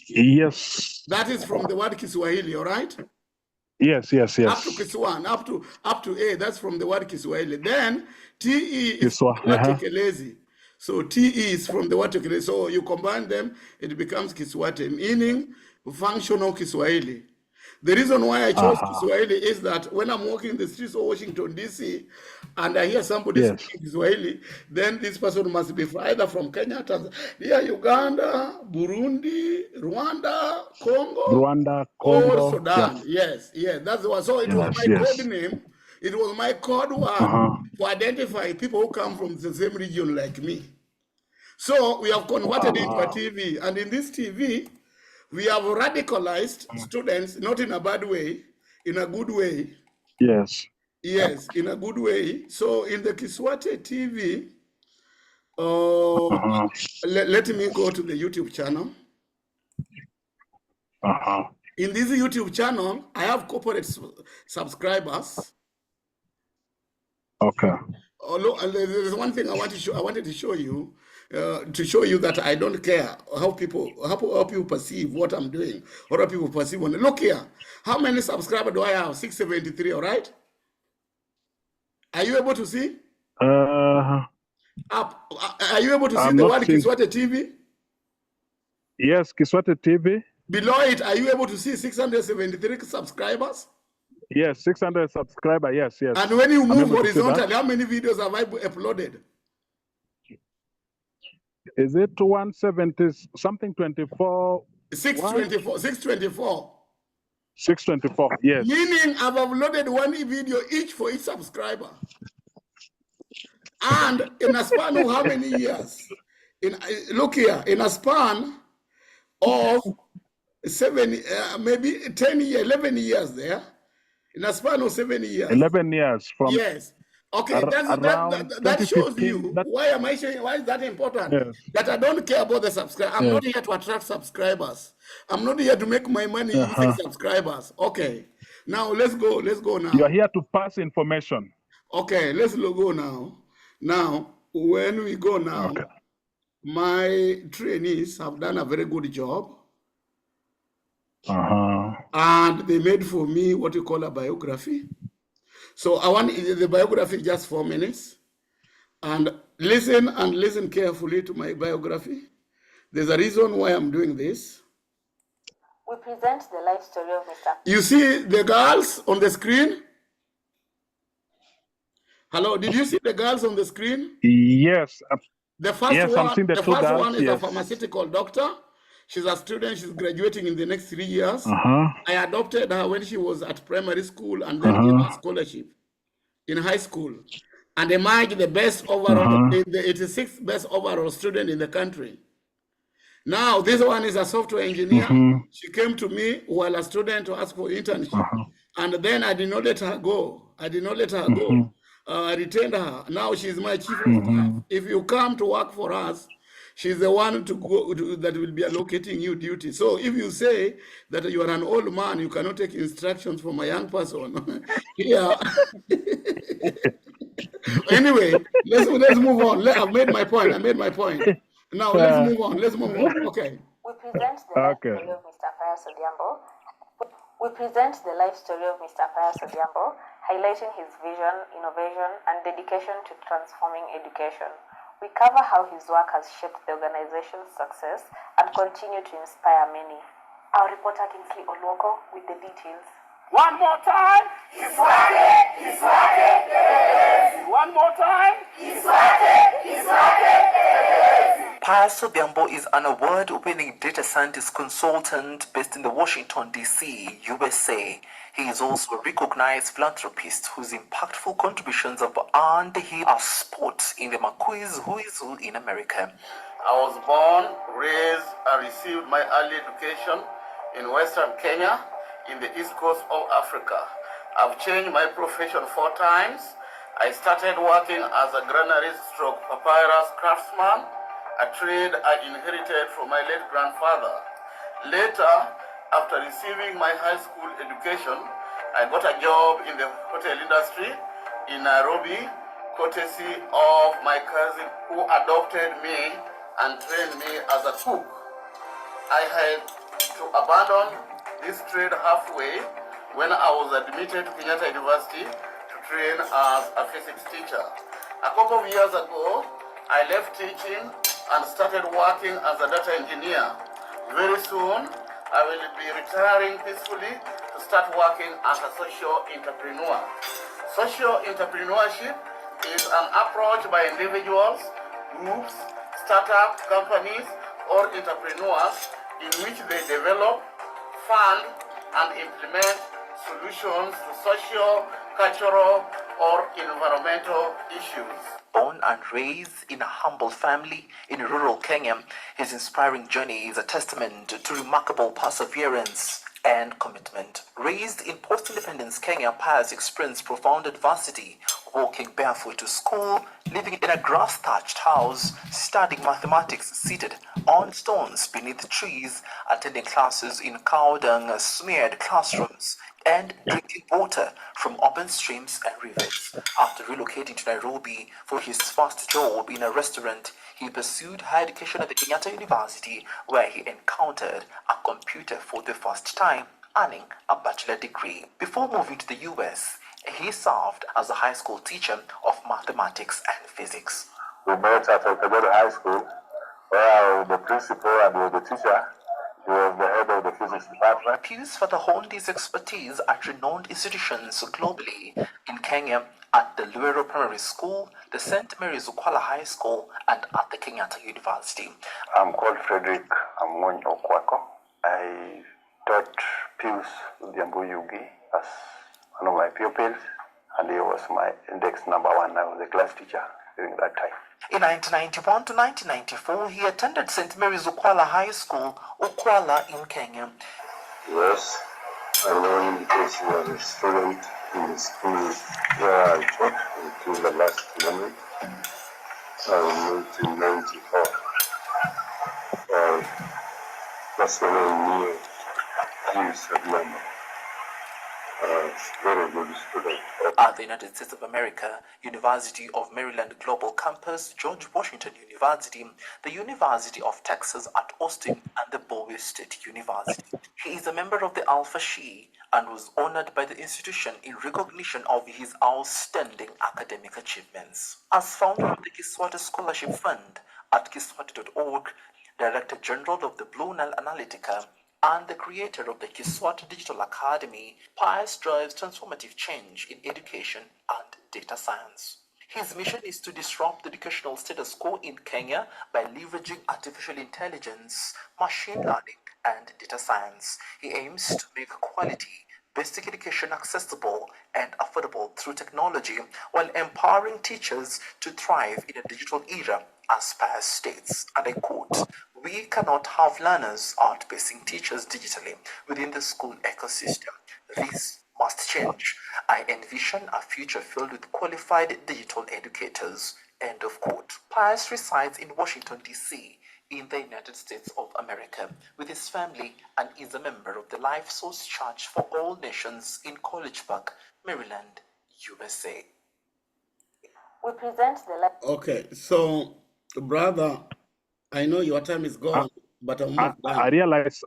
Yes. That is from the word Kiswahili, all right? Yes. Up to Kiswan, up to A, that's from the word Kiswahili. Then TE is from the word tekelezi. So TE is from the word tekelezi. So you combine them, it becomes Kiswate, meaning functional Kiswahili. The reason why I chose Kiswahili is that when I'm walking the streets of Washington, D.C., and I hear somebody speaking Kiswahili, then this person must be either from Kenya, Tanzania, Uganda, Burundi, Rwanda, Congo, or Sudan. Yes, that's what. So it was my code name. It was my code word to identify people who come from the same region like me. So we have converted it into a TV, and in this TV, we have radicalized students, not in a bad way, in a good way. Yes, in a good way. So in the KISWATE TV, let me go to the YouTube channel. In this YouTube channel, I have corporate subscribers. There's one thing I wanted to show you. To show you that I don't care how people perceive what I'm doing, or how people perceive when. Look here, how many subscribers do I have? 673. All right. Are you able to see? Are you able to see the word KISWATE TV? Yes, KISWATE TV. Below it, are you able to see 673 subscribers? Yes, 600 subscribers. Yes. And when you move horizontally, how many videos have I uploaded? Is it 170 something 24? 624. 624. Yes. Meaning I've uploaded one video each for each subscriber. And in a span of how many years? Look here, in a span of maybe 10 years, 11 years there, in a span of 7 years. 11 years from Yes. Okay, around that shows 2015. you why am I saying, why is that important? Yes. That I don't care about the subscribers. I'm not here to attract subscribers. I'm not here to make my money using subscribers. Okay. Now let's go now. You are here to pass information. Okay, let's go now. Now, when we go now, my trainees have done a very good job. And they made for me what you call a biography. So I want the biography just 4 minutes. And listen carefully to my biography. There's a reason why I'm doing this. We present the life story of Mr. You see the girls on the screen? Hello, did you see the girls on the screen? Yes. The first yes, one, I'm seeing the first girls, one is a pharmaceutical doctor. She's a student, she's graduating in the next 3 years. I adopted her when she was at primary school and then gave her a scholarship in high school. And emerged the best overall, the 86th best overall student in the country. Now, this one is a software engineer. She came to me while a student to ask for internship. And then I did not let her go. I retained her. Now she's my chief of staff. If you come to work for us, she's the one that will be allocating you duty. So if you say that you are an old man, you cannot take instructions from a young person. Yeah. Anyway, let's move on. I've made my point. Now let's move on. Okay. We present the life story of Mr. Pius Odhiambo. We present the life story of Mr. Pius Odhiambo, highlighting his vision, innovation, and dedication to transforming education. We cover how his work has shaped the organization's success and continue to inspire many. Our reporter Kingsley Olwoko with the details. One more time. One more time. Pius Odhiambo is an award-winning data scientist consultant based in the Washington, D.C., USA. He is also a recognized philanthropist whose impactful contributions have earned him a spot in the McQueen's Who is Who in America. I was born, raised, and received my early education in Western Kenya, in the east coast of Africa. I've changed my profession 4 times. I started working as a granarist stroke papyrus craftsman, a trade I inherited from my late grandfather. Later, after receiving my high school education, I got a job in the hotel industry in Nairobi, courtesy of my cousin who adopted me and trained me as a cook. I had to abandon this trade halfway when I was admitted to Kenyatta University to train as a physics teacher. A couple of years ago, I left teaching and started working as a data engineer. Very soon, I will be retiring peacefully to start working as a social entrepreneur. Social entrepreneurship is an approach by individuals, groups, startup companies, or entrepreneurs in which they develop, fund, and implement solutions to social, cultural, or environmental issues. Born and raised in a humble family in rural Kenya, his inspiring journey is a testament to remarkable perseverance and commitment. Raised in post-independence Kenya, Pius experienced profound adversity, walking barefoot to school, living in a grass-thatched house, studying mathematics seated on stones beneath trees, attending classes in cow dung-smeared classrooms, and drinking water from open streams and rivers. After relocating to Nairobi for his first job in a restaurant, he pursued higher education at the Kenyatta University, where he encountered a computer for the first time, earning a bachelor degree. Before moving to the US, he served as a high school teacher of mathematics and physics. We met at Kajodo High School, where I was the principal and was the teacher. He was the head of the physics department. Pius further honed his expertise at renowned institutions globally in Kenya at the Luero Primary School, the St. Mary's Ukwala High School, and at the Kenyatta University. I'm called Frederick Amwony Okwako. I taught Pius Odhiambo Yugi as one of my pupils, and he was my index number 1. I was the class teacher during that time. In 1991 to 1994, he attended St. Mary's Ukwala High School, Ukwala in Kenya. Yes, I know him because he was a student in the school where I taught until the last moment in 1994. That's when I knew he was a member. Very good student. At the United States of America, University of Maryland Global Campus, George Washington University, the University of Texas at Austin, and the Bowie State University. He is a member of the Alpha Chi and was honored by the institution in recognition of his outstanding academic achievements. As founder of the KISWATE Scholarship Fund at KISWATE.org, Director General of the Nile Analytica, and the creator of the KISWATE Digital Academy, Pius drives transformative change in education and data science. His mission is to disrupt the educational status quo in Kenya by leveraging artificial intelligence, machine learning, and data science. He aims to make quality, basic education accessible and affordable through technology while empowering teachers to thrive in a digital era, as Pius states, and I quote, "We cannot have learners outpacing teachers digitally within the school ecosystem. This must change. I envision a future filled with qualified digital educators." End of quote. Pius resides in Washington, D.C., in the United States of America with his family and is a member of the Life Source Church for All Nations in College Park, Maryland, USA. We present the Okay, so brother, I know your time is gone, but I'll move down. I realize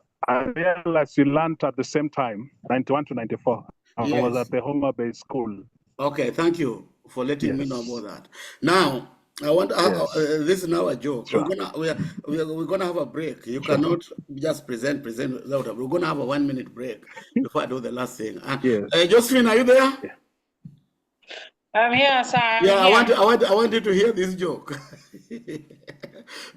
you learned at the same time, 91 to 94. I was at the Homa Bay School. Okay, thank you for letting me know about that. Now, I want this is now a joke. Sure. We're gonna have a break. You cannot just present. We're gonna have a 1 minute break before I do the last thing. Josephine, are you there? Yeah. I'm here, sir. I want you to hear this joke.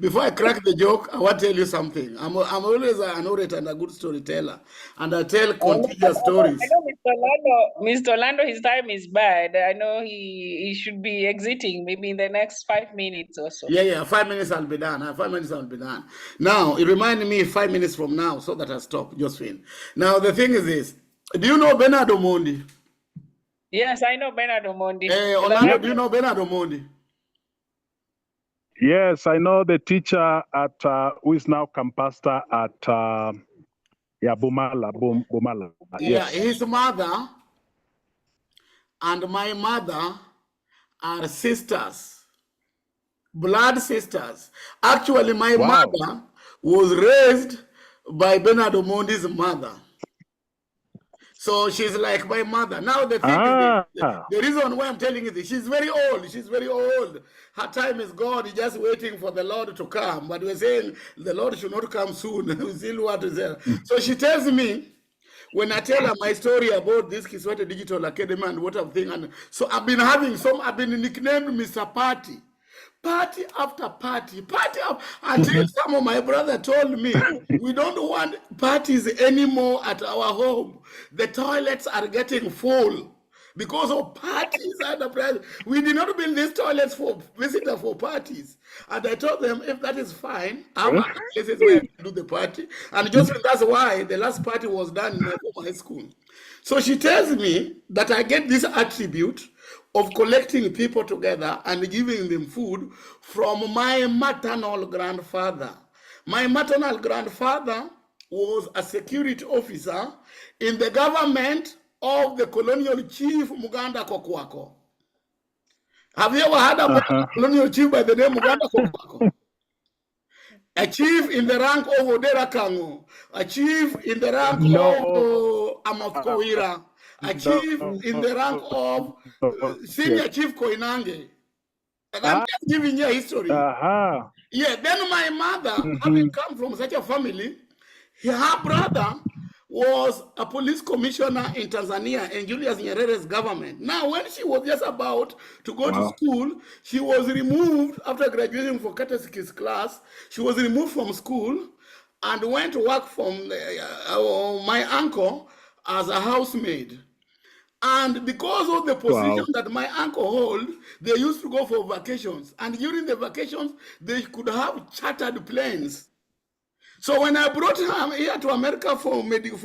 Before I crack the joke, I want to tell you something. I'm always an orator and a good storyteller, and I tell contagious stories. I know Mr. Orlando, his time is bad. I know he should be exiting maybe in the next 5 minutes or so. Yeah, 5 minutes I'll be done. 5 minutes I'll be done. Now, it reminded me 5 minutes from now so that I stop, Josephine. Now, the thing is this. Do you know Bernard Omondi? Yes, I know Bernard Omondi. Orlando, do you know Bernard Omondi? Yes, I know the teacher at who is now pastor at Bumala. Yeah, his mother and my mother are sisters, blood sisters. Actually, my mother was raised by Bernard Omondi's mother. So she's like my mother. Now the thing is, the reason why I'm telling you this, she's very old. She's very old. Her time is gone. He's just waiting for the Lord to come. But we're saying the Lord should not come soon. We still want to say. So she tells me, when I tell her my story about this KISWATE Digital Academy and what I'm thinking, and so I've been nicknamed Mr. Party. Party after party, until some of my brother told me, we don't want parties anymore at our home. The toilets are getting full because of parties. We did not build these toilets for visitors for parties. And I told them, if that is fine, I have places where I can do the party. And just that's why the last party was done in my high school. So she tells me that I get this attribute of collecting people together and giving them food from my maternal grandfather. My maternal grandfather was a security officer in the government of the colonial chief Muganda Kokwako. Have you ever heard about a colonial chief by the name Muganda Kokwako? A chief in the rank of Odera Kango, a chief in the rank of Amafkoira, a chief in the rank of senior chief Koinange. And I'm just giving you a history. Yeah, then my mother, having come from such a family, her brother was a police commissioner in Tanzania in Julius Nyerere's government. Now, when she was just about to go to school, she was removed after graduating from catechist class. She was removed from school and went to work from my uncle as a housemaid. And because of the position that my uncle hold, they used to go for vacations. And during the vacations, they could have chartered planes. So when I brought her here to America for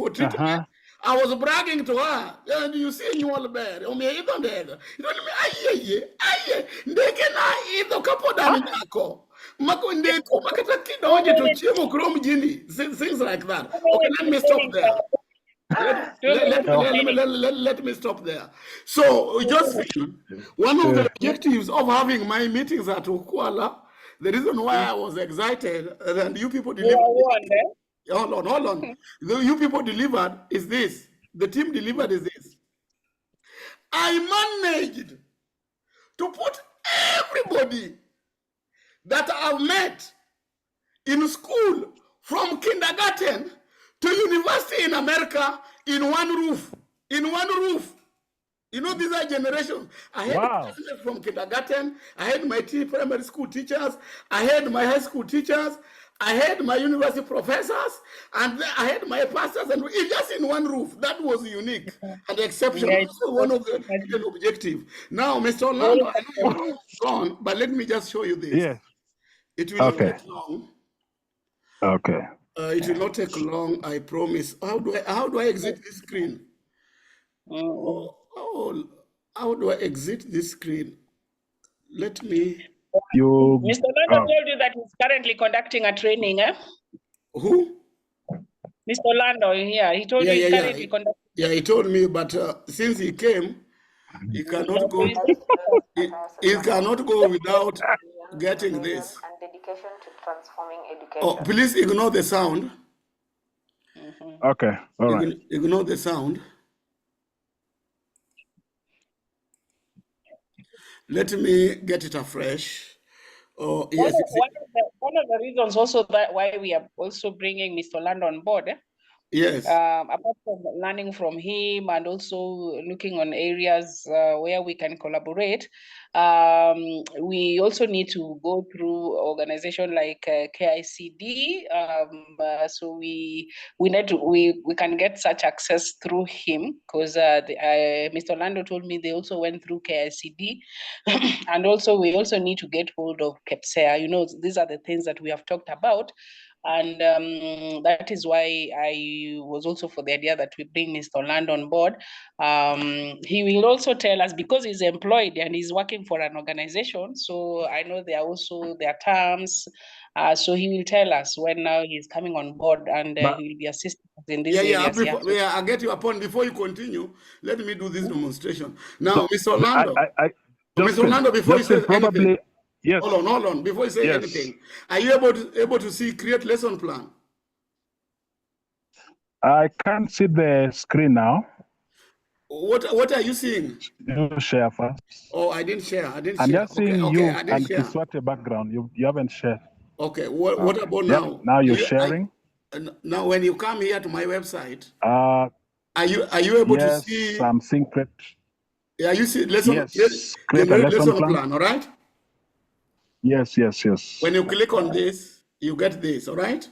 treatment, I was bragging to her. And you see, you all bear. You don't know. Either couple down Mako Makata Kidoji to Chimo Chrome Gini, things like that. Okay, let me stop there. Let me stop there. So, just one of the objectives of having my meetings at Okuala, the reason why I was excited, and you people delivered. Hold on. You people delivered is this. The team delivered is this. I managed to put everybody that I've met in school from kindergarten to university in America in one roof. In one roof. You know, these are generations. I had teachers from kindergarten. I had my primary school teachers. I had my high school teachers. I had my university professors. And I had my pastors. And just in one roof. That was unique and exceptional. Yeah, also one of the objectives. Now, Mr. Orlando, I know you're gone, but let me just show you this. Yes. It will not take long. Okay. It will not take long, I promise. How do I exit this screen? How do I exit this screen? Let me. Mr. Orlando told you that he's currently conducting a training, eh? Who? Mr. Orlando, yeah, he told you he's currently conducting. Yeah, he told me, but since he came, he cannot go. He cannot go without getting this. And dedication to transforming education. Oh, please ignore the sound. Okay, all right. Ignore the sound. Let me get it afresh. Oh, yes. One of the reasons also that why we are also bringing Mr. Land on board. Yes. Apart from learning from him and also looking on areas where we can collaborate, we also need to go through organization like KICD. So we can get such access through him because Mr. Orlando told me they also went through KICD, and also we also need to get hold of PEPSEA. You know, these are the things that we have talked about. And that is why I was also for the idea that we bring Mr. Orlando on board. He will also tell us, because he's employed and he's working for an organization, so I know there are also their terms. So he will tell us when now he's coming on board, and he will be assisting us in these areas. I get your point. Before you continue, let me do this demonstration. Now, Mr. Orlando. Mr. Orlando, before you say anything. Yes. Hold on. Before you say anything, are you able to see create lesson plan? I can't see the screen now. What are you seeing? You share first. Oh, I didn't share. I'm just seeing you and KISWATE background. You haven't shared. Okay. What about now? Now you're sharing. Now, when you come here to my website, are you able to see? Yes, I'm seeing create. Yeah, you see lesson. Yes, create a lesson plan. All right. Yes. When you click on this, you get this, all right?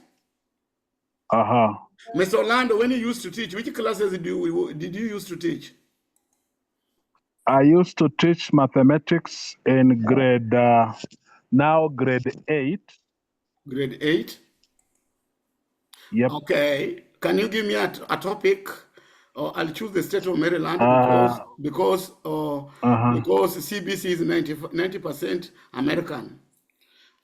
Mr. Orlando, when you used to teach, which classes did you used to teach? I used to teach mathematics in grade 8. Grade 8? Yep. Okay. Can you give me a topic? I'll choose the state of Maryland because CBC is 90% American.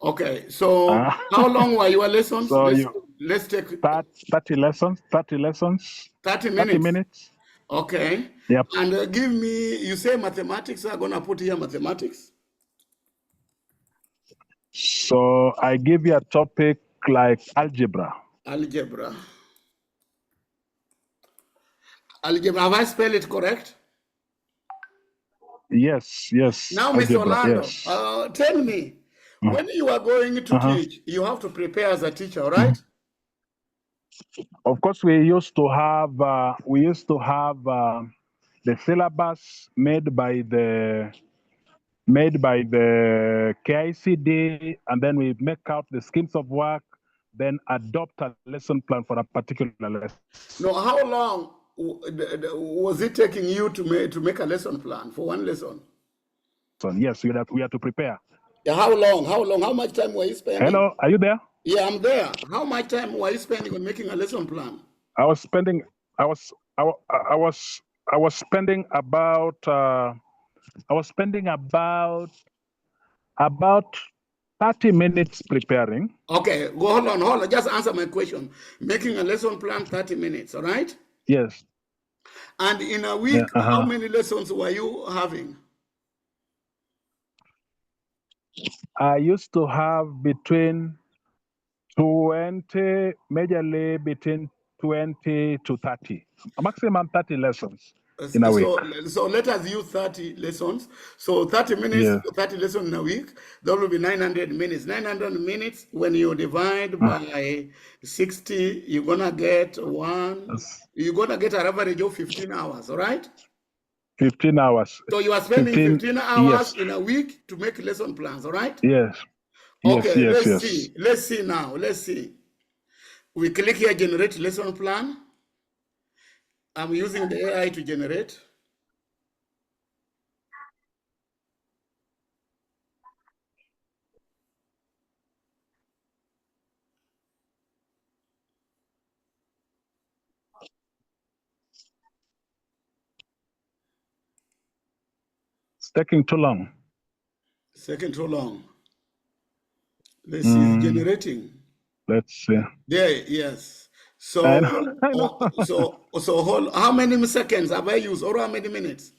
Okay, so how long were your lessons? So let's take 30 lessons. 30 lessons. 30 minutes. 30 minutes. Okay. Yep. And give me, you say mathematics. I'm gonna put here mathematics. So I give you a topic like algebra. Algebra. Have I spelled it correct? Yes. Now, Mr. Orlando, tell me, when you are going to teach, you have to prepare as a teacher, right? Of course, we used to have the syllabus made by the KICD, and then we make out the schemes of work, then adopt a lesson plan for a particular lesson. No, how long was it taking you to make a lesson plan for one lesson? So yes, we have to prepare. Yeah, how long? How much time were you spending? Hello, are you there? Yeah, I'm there. How much time were you spending on making a lesson plan? I was spending about 30 minutes preparing. Okay, hold on. Just answer my question. Making a lesson plan 30 minutes, all right? Yes. And in a week, how many lessons were you having? I used to have between 20, majorly between 20 to 30, maximum 30 lessons in a week. So let us use 30 lessons. So 30 minutes, 30 lessons in a week, that will be 900 minutes. 900 minutes, when you divide by 60, you're going to get an average of 15 hours, all right? 15 hours. So you are spending 15 hours in a week to make lesson plans, all right? Yes. Okay, let's see now. Let's see. We click here, generate lesson plan. I'm using the AI to generate. It's taking too long. It's taking too long. Let's see, it's generating. Let's see. There, yes. So, I know. so hold. How many seconds have I used, or how many minutes?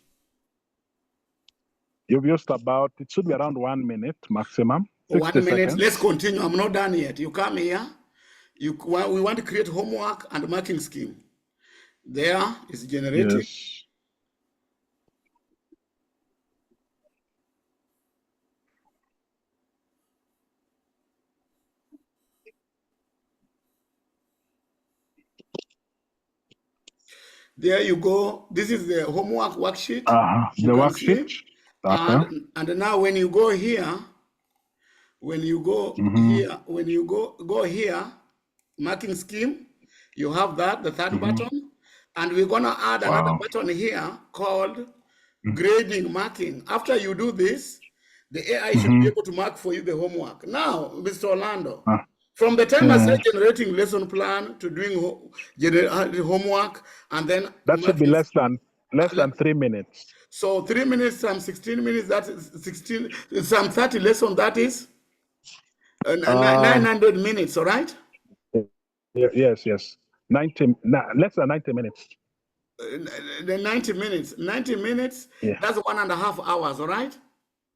You've used it should be around 1 minute maximum. 1 minute. Seconds. Let's continue. I'm not done yet. You come here. We want to create homework and marking scheme. There is generating. Yes. There you go. This is the homework worksheet. The worksheet. And now when you go here, go here, marking scheme, you have the third button, and we're gonna add another button here called grading marking. After you do this, the AI should be able to mark for you the homework. Now, Mr. Orlando, from the time I start generating lesson plan to doing homework, and then that should be less than 3 minutes. So 3 minutes, some 16 minutes, that is 16, some 30 lessons, that is 900 minutes, all right? Yes. Less than 90 minutes. The 90 minutes, that's 1.5 hours, all right?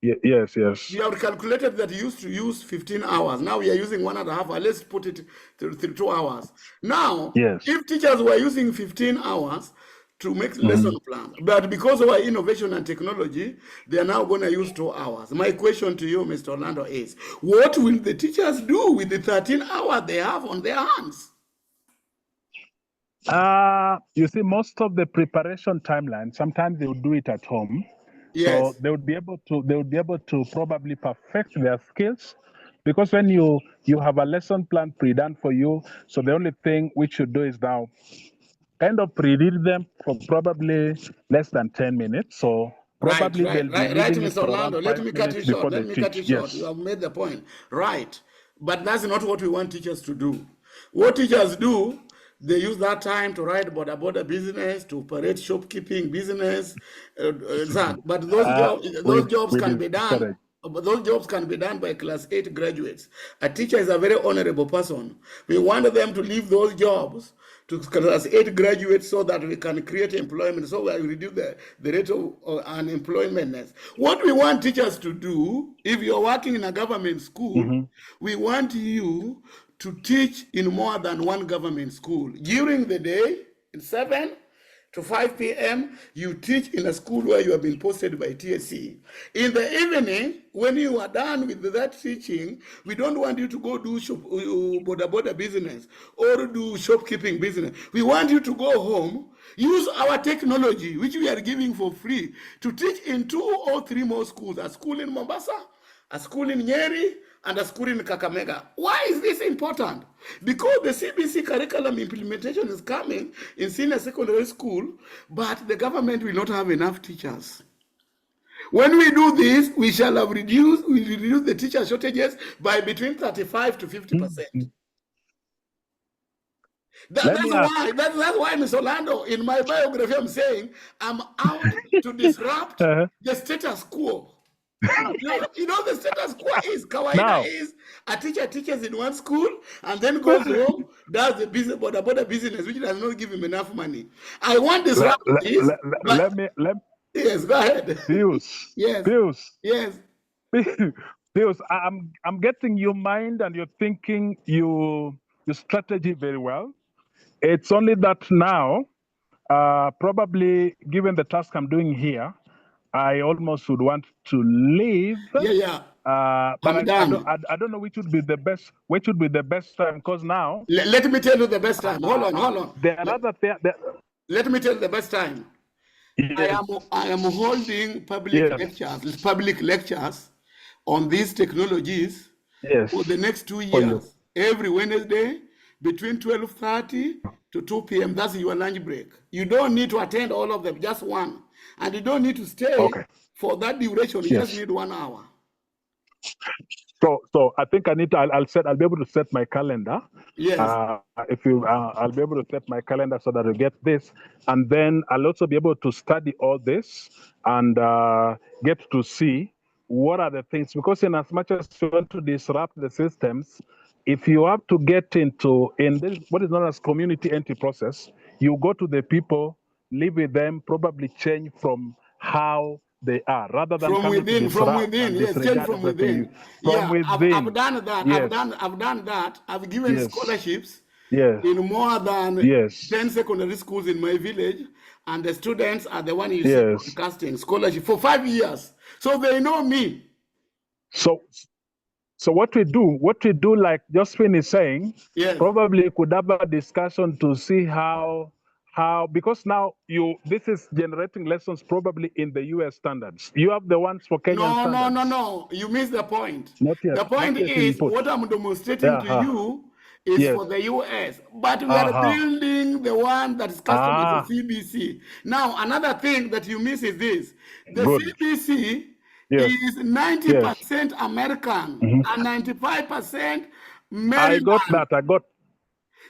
Yes. We have calculated that you used to use 15 hours. Now we are using 1.5 hours. Let's put it to 2 hours. Now, if teachers were using 15 hours to make lesson plans, but because of our innovation and technology, they are now going to use 2 hours. My question to you, Mr. Orlando, is what will the teachers do with the 13 hours they have on their hands? You see, most of the preparation timeline, sometimes they will do it at home. Yes. So they would be able to probably perfect their skills, because when you have a lesson plan pre-done for you, so the only thing we should do is now kind of pre-read them for probably less than 10 minutes. So probably they'll be reading it for around 5 minutes before they teach. Yes. You have made the point. Right. But that's not what we want teachers to do. What teachers do, they use that time to write border business, to operate shopkeeping business, but those jobs can be done. But those jobs can be done by class 8 graduates. A teacher is a very honorable person. We want them to leave those jobs to class 8 graduates so that we can create employment, so we reduce the rate of unemployment. What we want teachers to do, if you're working in a government school, we want you to teach in more than one government school. During the day, in 7 to 5 p.m., you teach in a school where you have been posted by TSC. In the evening, when you are done with that teaching, we don't want you to go do border business or do shopkeeping business. We want you to go home, use our technology, which we are giving for free, to teach in 2 or 3 more schools, a school in Mombasa, a school in Nyeri, and a school in Kakamega. Why is this important? Because the CBC curriculum implementation is coming in senior secondary school, but the government will not have enough teachers. When we do this, we shall have reduced the teacher shortages by between 35 to 50%. That's why, Ms. Orlando, in my biography, I'm saying I'm out to disrupt the status quo. You know, the status quo is kawaida is a teacher teaches in one school and then goes home, does the business border business, which does not give him enough money. I want to disrupt this. Yes, go ahead. Pius. Yes. Pius. Yes. Pius, I'm getting your mind and you're thinking your strategy very well. It's only that now, probably given the task I'm doing here, I almost would want to leave. Yeah. But I don't know which would be the best. Which would be the best time? Because now, let me tell you the best time. Hold on. Let me tell you the best time. Yes. I am holding public lectures on these technologies for the next 2 years. Every Wednesday between 12:30 to 2 p.m. That's your lunch break. You don't need to attend all of them, just one. And you don't need to stay for that duration. You just need 1 hour. So I think I'll be able to set my calendar. Yes. I'll be able to set my calendar so that I get this, and then I'll also be able to study all this and get to see what are the things, because in as much as you want to disrupt the systems, if you have to get in this what is known as community entry process, you go to the people, live with them, probably change from how they are, rather than from within. Yes, change from within. I've done that. Yes. I've done that. I've given scholarships in more than 10 secondary schools in my village, and the students are the one you see broadcasting scholarship for 5 years, so they know me. So what we do, like Josephine is saying, probably could have a discussion to see how, because now this is generating lessons probably in the US standards. You have the ones for Kenyan standards. No. You missed the point. Not yet. The point is, what I'm demonstrating to you is for the US, but we are building the one that is custom to CBC. Now, another thing that you miss is this. The CBC is 90% American and 95% Maryland. I got that.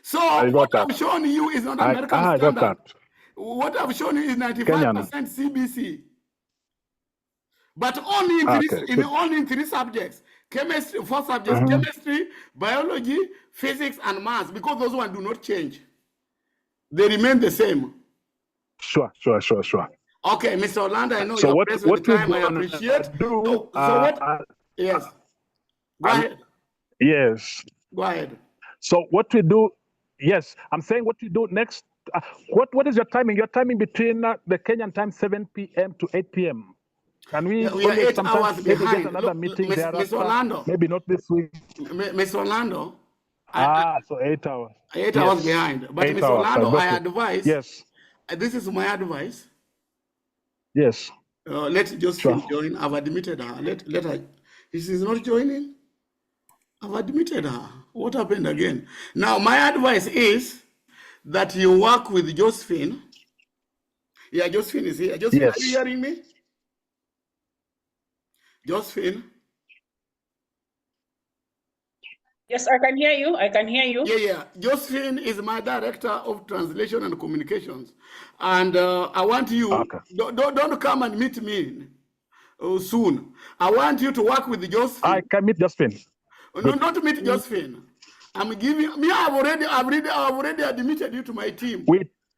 So what I've shown you is not American standard. Got that. What I've shown you is 95% CBC. But only in three subjects. Chemistry, 4 subjects, chemistry, biology, physics, and maths, because those ones do not change. They remain the same. Sure. Okay, Mr. Orlando, I know you're pressed with the time. I appreciate. Yes. Go ahead. Yes. Go ahead. So what we do, I'm saying what we do next. What is your timing? Your timing between the Kenyan time 7 p.m. to 8 p.m. Can we are 8 hours behind. Get another meeting there? Mr. Orlando. Maybe not this week. Mr. Orlando. So 8 hours. 8 hours behind. But Mr. Orlando, I advise. Yes. This is my advice. Yes. Let Josephine join. I've admitted her. Let her. If she's not joining, I've admitted her. What happened again? Now, my advice is that you work with Josephine. Yeah, Josephine is here. Josephine, are you hearing me? Josephine? Yes, I can hear you. Yeah. Josephine is my director of translation and communications. And I want you, don't come and meet me soon. I want you to work with Josephine. I can meet Josephine. No, not meet Josephine. I'm giving me. I've already admitted you to my team.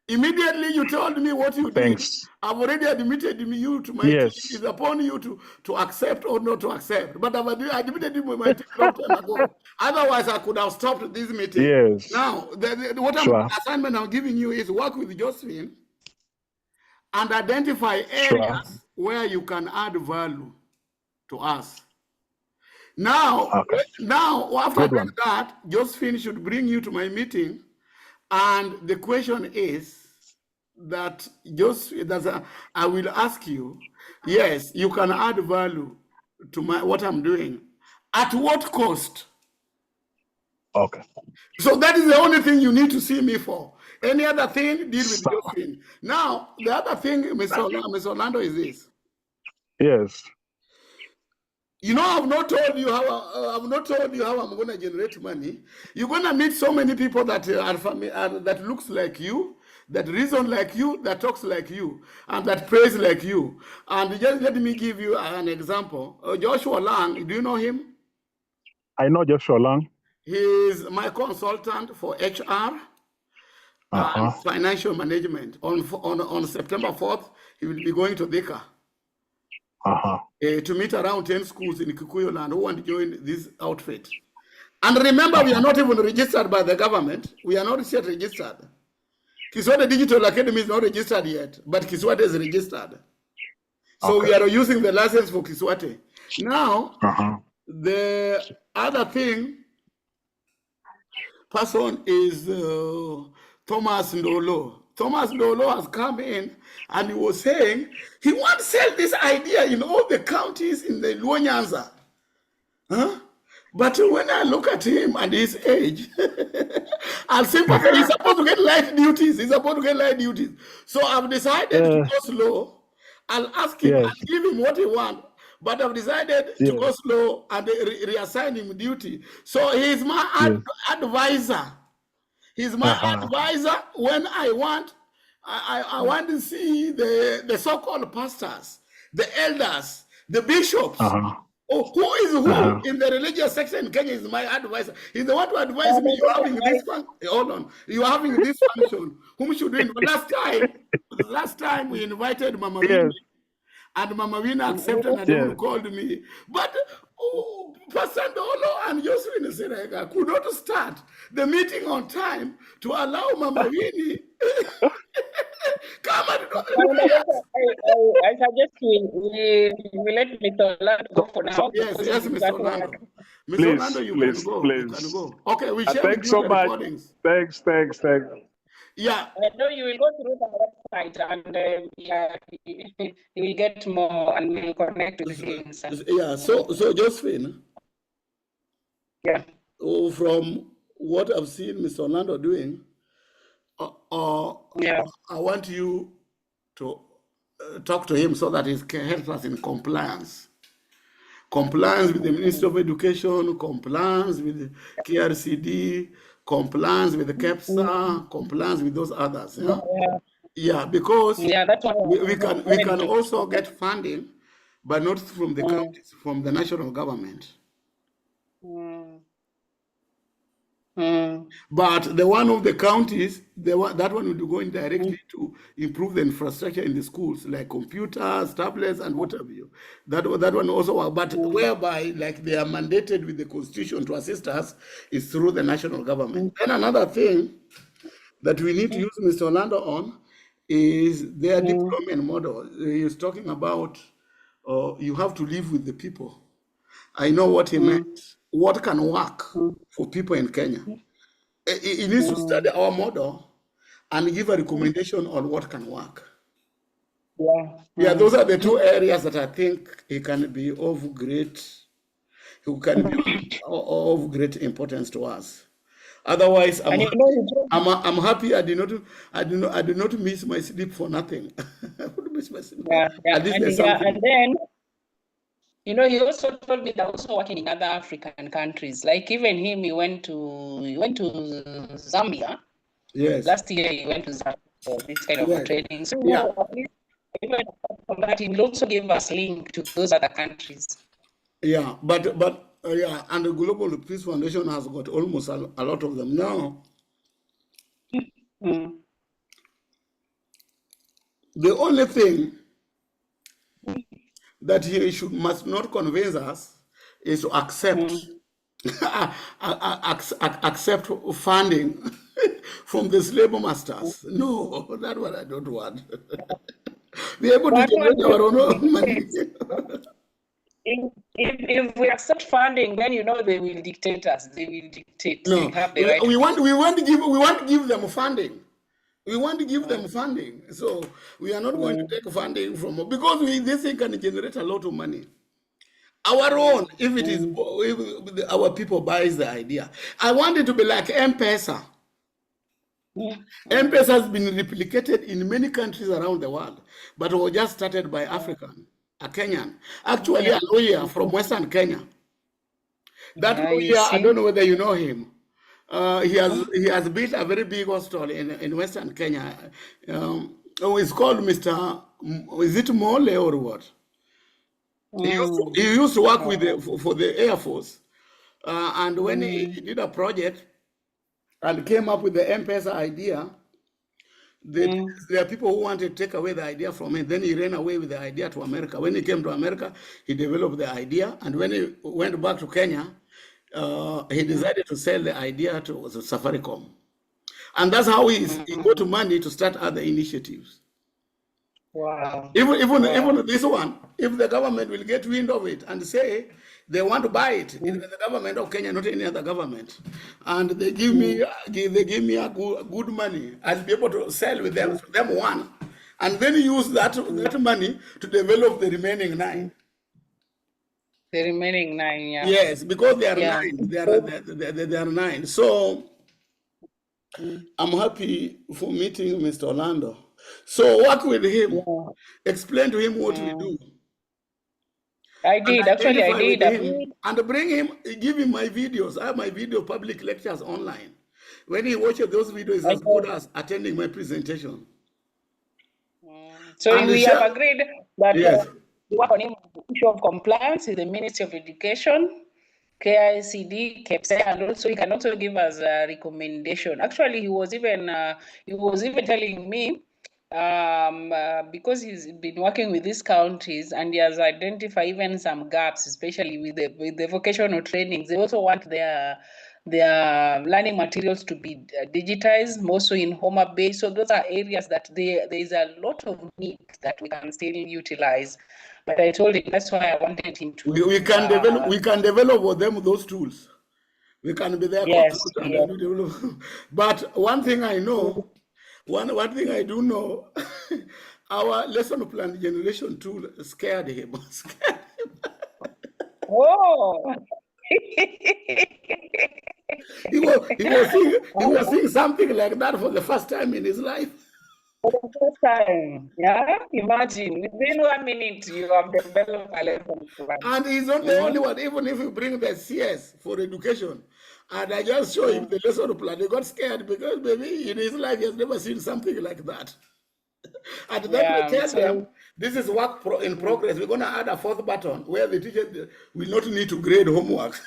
Immediately you told me what you did. I've already admitted you to my team. It's upon you to accept or not to accept. But I've admitted you to my team a long time ago. Otherwise, I could have stopped this meeting. Yes. Now, assignment I'm giving you is work with Josephine and identify areas where you can add value to us. Now, after that, Josephine should bring you to my meeting, and the question is that I will ask you. Yes, you can add value to what I'm doing, At what cost? Okay. So that is the only thing you need to see me for. Any other thing, deal with your thing. Now, the other thing, Mr. Orlando, is this. Yes. You know, I've not told you how I'm going to generate money. You're going to meet so many people that that looks like you, that reason like you, that talks like you, and that prays like you. And just let me give you an example. Joshua Lang, do you know him? I know Joshua Lang. He's my consultant for HR and financial management. On September 4th, he will be going to Dhaka. To meet around 10 schools in Kikuyu land who want to join this outfit. And remember, we are not even registered by the government. We are not yet registered. KISWATE Digital Academy is not registered yet, but KISWATE is registered. So we are using the license for KISWATE. Now, the other person is Thomas Ndolo. Thomas Ndolo has come in and he was saying he wants to sell this idea in all the counties in the Luo Nyanza. But when I look at him and his age, I'll sympathize. He's supposed to get light duties. So I've decided to go slow. I'll ask him and give him what he wants. But I've decided to go slow and reassign him duty. So he's my advisor. He's my advisor when I want to see the so-called pastors, the elders, the bishops. Who is who in the religious section in Kenya is my advisor. He's the one to advise me. You're having this hold on. You're having this function. Whom should we invite? Last time we invited Mama Winnie, and Mama Winnie accepted and called me. But Pastor Ndolo and Josephine Serega could not start the meeting on time to allow Mama Winnie come and do the I suggest we let Mr. Orlando go for now. Yes, Mr. Orlando. Mr. Orlando, you can go. You can go. Okay, we share thanks so much. Recordings. Thanks. Yeah. I know you will go through the website and you will get more and we will connect with him. Yeah, so Josephine. Yeah. From what I've seen Mr. Orlando doing, I want you to talk to him so that he can help us in compliance. Compliance with the Ministry of Education, compliance with the KRCD, compliance with the KEPSA, compliance with those others. Yeah, because that's we can also get funding, but not from the counties, from the national government. But the one of the counties, that one will be going directly to improve the infrastructure in the schools, like computers, tablets, and whatever. That one also, but whereby like they are mandated with the constitution to assist us is through the national government. And another thing that we need to use Mr. Orlando on is their deployment model. He's talking about you have to live with the people. I know what he meant. What can work for people in Kenya? He needs to study our model and give a recommendation on what can work. Yeah, those are the two areas that I think he can be of great importance to us. Otherwise, I'm happy. I did not miss my sleep for nothing. I would miss my sleep. And then he also told me that also working in other African countries. Like even him, he went to Zambia. Yes. Last year he went to Zambia for this kind of training. So even from that, he will also give us link to those other countries. Yeah, but and the Global Peace Foundation has got almost a lot of them now. The only thing that he must not convince us is to accept accept funding from the slave masters. No, that's what I don't want. Be able to generate our own money. If we accept funding, then they will dictate us. They will dictate. No, they have the right we want to give them funding. We want to give them funding. So we are not going to take funding from, because this thing can generate a lot of money. Our own, if it is, if our people buys the idea. I want it to be like M-Pesa. M-Pesa has been replicated in many countries around the world, but it was just started by African, a Kenyan. Actually, a lawyer from Western Kenya. That lawyer, I don't know whether you know him. He has built a very big hospital in Western Kenya. It's called Mr. Is it Mole or what? He used to work with for the Air Force, and when he did a project and came up with the M-Pesa idea, there are people who wanted to take away the idea from him. Then he ran away with the idea to America. When he came to America, he developed the idea, and when he went back to Kenya, he decided to sell the idea to Safaricom, and that's how he got money to start other initiatives. Wow. Even this one, if the government will get wind of it and say they want to buy it, the government of Kenya, not any other government, and they give me a good money, I'll be able to sell with them one, and then use that money to develop the remaining 9. The remaining 9, yeah. Yes, because they are 9. They are 9. So I'm happy for meeting Mr. Orlando. So work with him, explain to him what we do. I did, actually, I did. And bring him, give him my videos. I have my video public lectures online. When he watches those videos, it's as good as attending my presentation. So we have agreed that we work on the issue of compliance with the Ministry of Education, KICD, KEPSE, and also he can also give us a recommendation. Actually, he was even telling me, because he's been working with these counties and he has identified even some gaps, especially with the vocational trainings. They also want their learning materials to be digitized, mostly in Homa Bay. So those are areas that there is a lot of need that we can still utilize. But I told him that's why I wanted him to. We can develop for them those tools. We can be their consultant. But one thing I know. One thing I do know, our lesson plan generation tool scared him. Oh. he was seeing something like that for the first time in his life. For the first time, yeah. Imagine within 1 minute you have developed a lesson plan. And he's not the only one. Even if you bring the CS for education, and I just show him the lesson plan, he got scared because maybe in his life he has never seen something like that. And then we tell them, this is work in progress. We're going to add a 4th button where the teacher will not need to grade homework.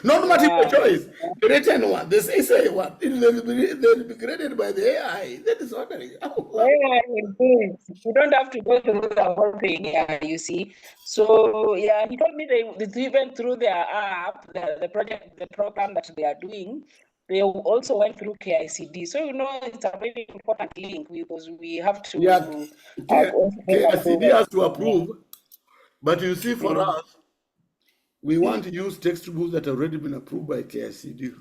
Not multiple choice, the written one, the essay one, they'll be graded by the AI. That is ordinary. You don't have to go through the whole thing, you see. So, yeah, he told me they even through their app, the program that they are doing, they also went through KICD. So, it's a very important link because we have to... KICD has to approve, but you see, for us, we want to use textbooks that have already been approved by KICD.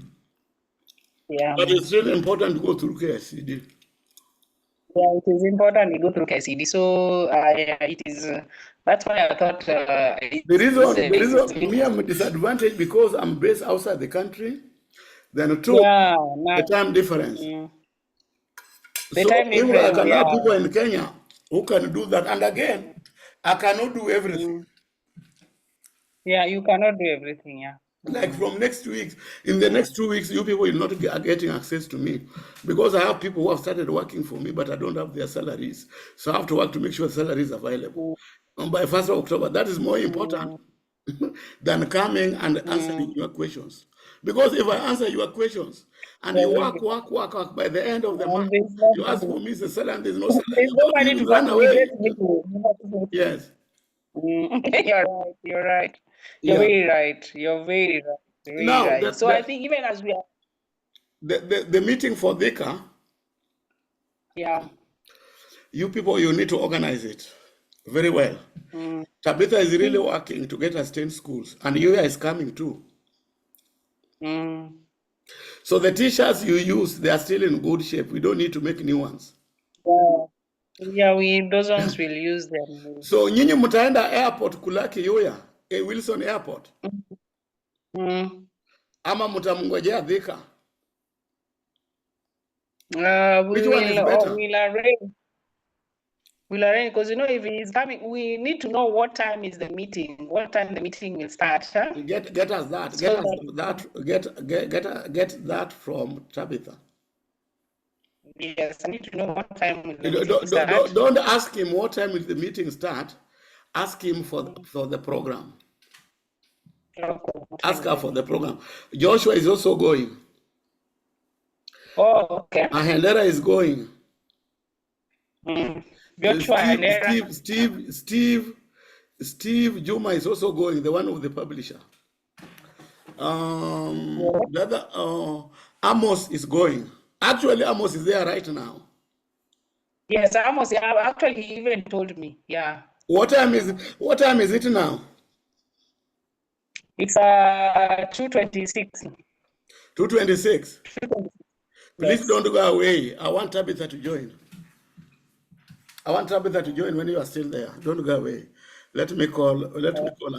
Yeah. But it's really important to go through KICD. Yeah, it is important to go through KICD. So it is. That's why I thought. The reason me, I'm a disadvantage because I'm based outside the country. Then two, the time difference. The time difference. I can have people in Kenya who can do that, and again, I cannot do everything. Yeah, you cannot do everything, yeah. Like from next week, in the next 2 weeks, you people will not be getting access to me because I have people who have started working for me, but I don't have their salaries. So I have to work to make sure salaries are available. And by 1st of October, that is more important than coming and answering your questions. Because if I answer your questions and you work, by the end of the month, you ask for me the salary and there's no salary, you run away. Yes. You're right. You're very right. You're very right. So I think even as we are the meeting for DICA, you people, you need to organize it very well. Tabitha is really working to get us 10 schools, and UA is coming too. So the t-shirts you use, they are still in good shape. We don't need to make new ones. Yeah, those ones will use them. So nyinyi mutaenda airport kulaki UA. Wilson Airport? Ama mutamngojea Thika? Which one is better? We'll arrange. We'll arrange, because if he's coming, we need to know what time is the meeting, what time the meeting will start. Huh? Get us that. Get that from Tabitha. Yes, I need to know what time will the meeting start. Don't ask him what time will the meeting start. Ask him for the program. Okay. Ask her for the program. Joshua is also going. Oh, okay. Ahendera is going. Joshua Steve Juma is also going, the one of the publisher. The other, Amos is going. Actually, Amos is there right now. Yes, Amos. Yeah, actually, he even told me. Yeah. What time is it now? It's 2:26. 2:26. Please Yes. don't go away. I want Tabitha to join. I want Tabitha to join when you are still there. Don't go away. Let me call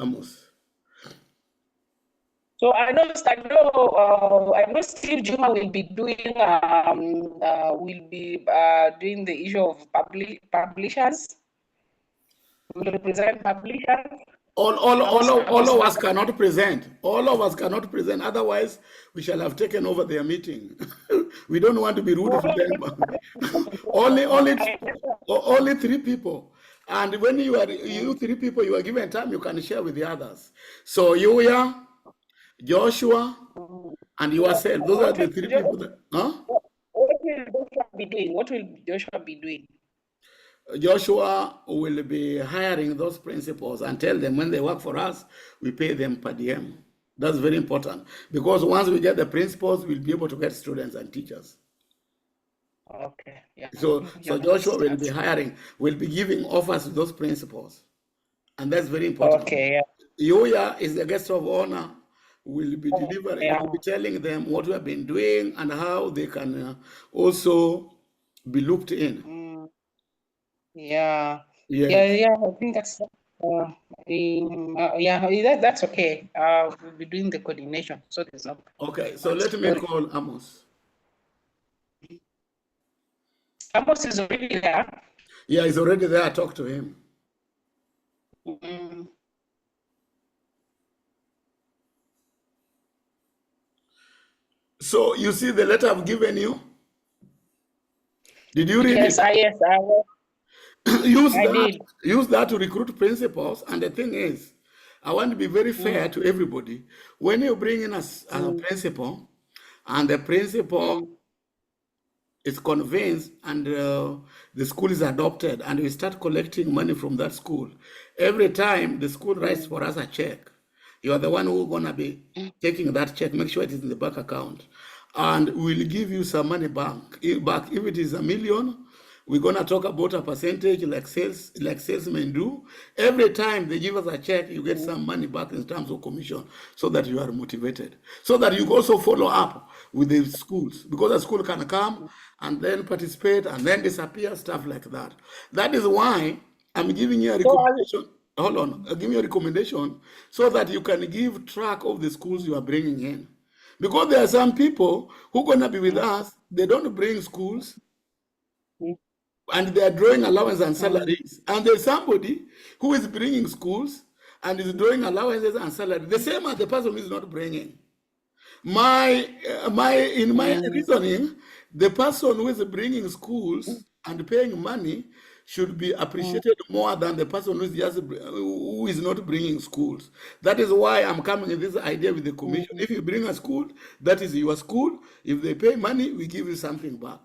Amos. So I know Steve Juma will be doing the issue of publishers. Will represent publishers. All of us cannot present. All of us cannot present. Otherwise, we shall have taken over their meeting. We don't want to be rude to them. only 3 people. And when you 3 people, you are given time, you can share with the others. So you, Joshua, and yourself. Those are the 3 people. What will Joshua be doing? What will Joshua be doing? Joshua will be hiring those principals and tell them when they work for us, we pay them per diem. That's very important, because once we get the principals, we'll be able to get students and teachers. Okay. Yeah. So Joshua will be hiring, will be giving offers to those principals, and that's very important. Okay. Yeah. Yoya is the guest of honor. Will be delivering. Yeah. Will be telling them what we have been doing and how they can also be looped in. Yeah. Yes. Yeah. I think that's that's okay. We'll be doing the coordination, so there's no. Okay. So let me call Amos. Amos is already there. Yeah, he's already there. Talk to him. So you see the letter I've given you? Did you read it? Yes, I will. Use that to recruit principals. And the thing is, I want to be very fair to everybody. When you bring in a principal, and the principal is convinced, and the school is adopted, and we start collecting money from that school, every time the school writes for us a check, you are the one who's going to be taking that check. Make sure it is in the bank account. And we'll give you some money back. If it is $1 million, we're going to talk about a percentage like salesmen do. Every time they give us a check, you get some money back in terms of commission, so that you are motivated. So that you also follow up with the schools. Because the school can come and then participate and then disappear, stuff like that. That is why I'm giving you a recommendation. Hold on, I'll give you a recommendation so that you can give track of the schools you are bringing in. Because there are some people who are going to be with us, they don't bring schools, and they are drawing allowance and salaries. And there's somebody who is bringing schools and is drawing allowances and salaries, the same as the person who is not bringing. In my reasoning, the person who is bringing schools and paying money should be appreciated more than the person who is not bringing schools. That is why I'm coming with this idea with the commission. If you bring a school, that is your school. If they pay money, we give you something back.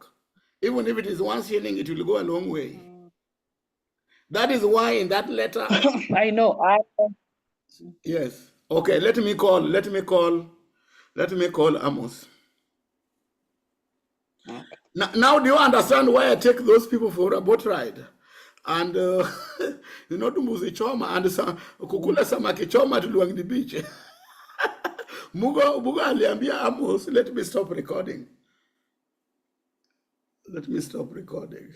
Even if it is 1 shilling, it will go a long way. That is why in that letter. I know. Yes. Okay. Let me call Amos. Now, do you understand why I take those people for a boat ride? And tumbuzi choma and kukula samaki choma to the beach. Mugo aliambia Amos, let me stop recording. Let me stop recording.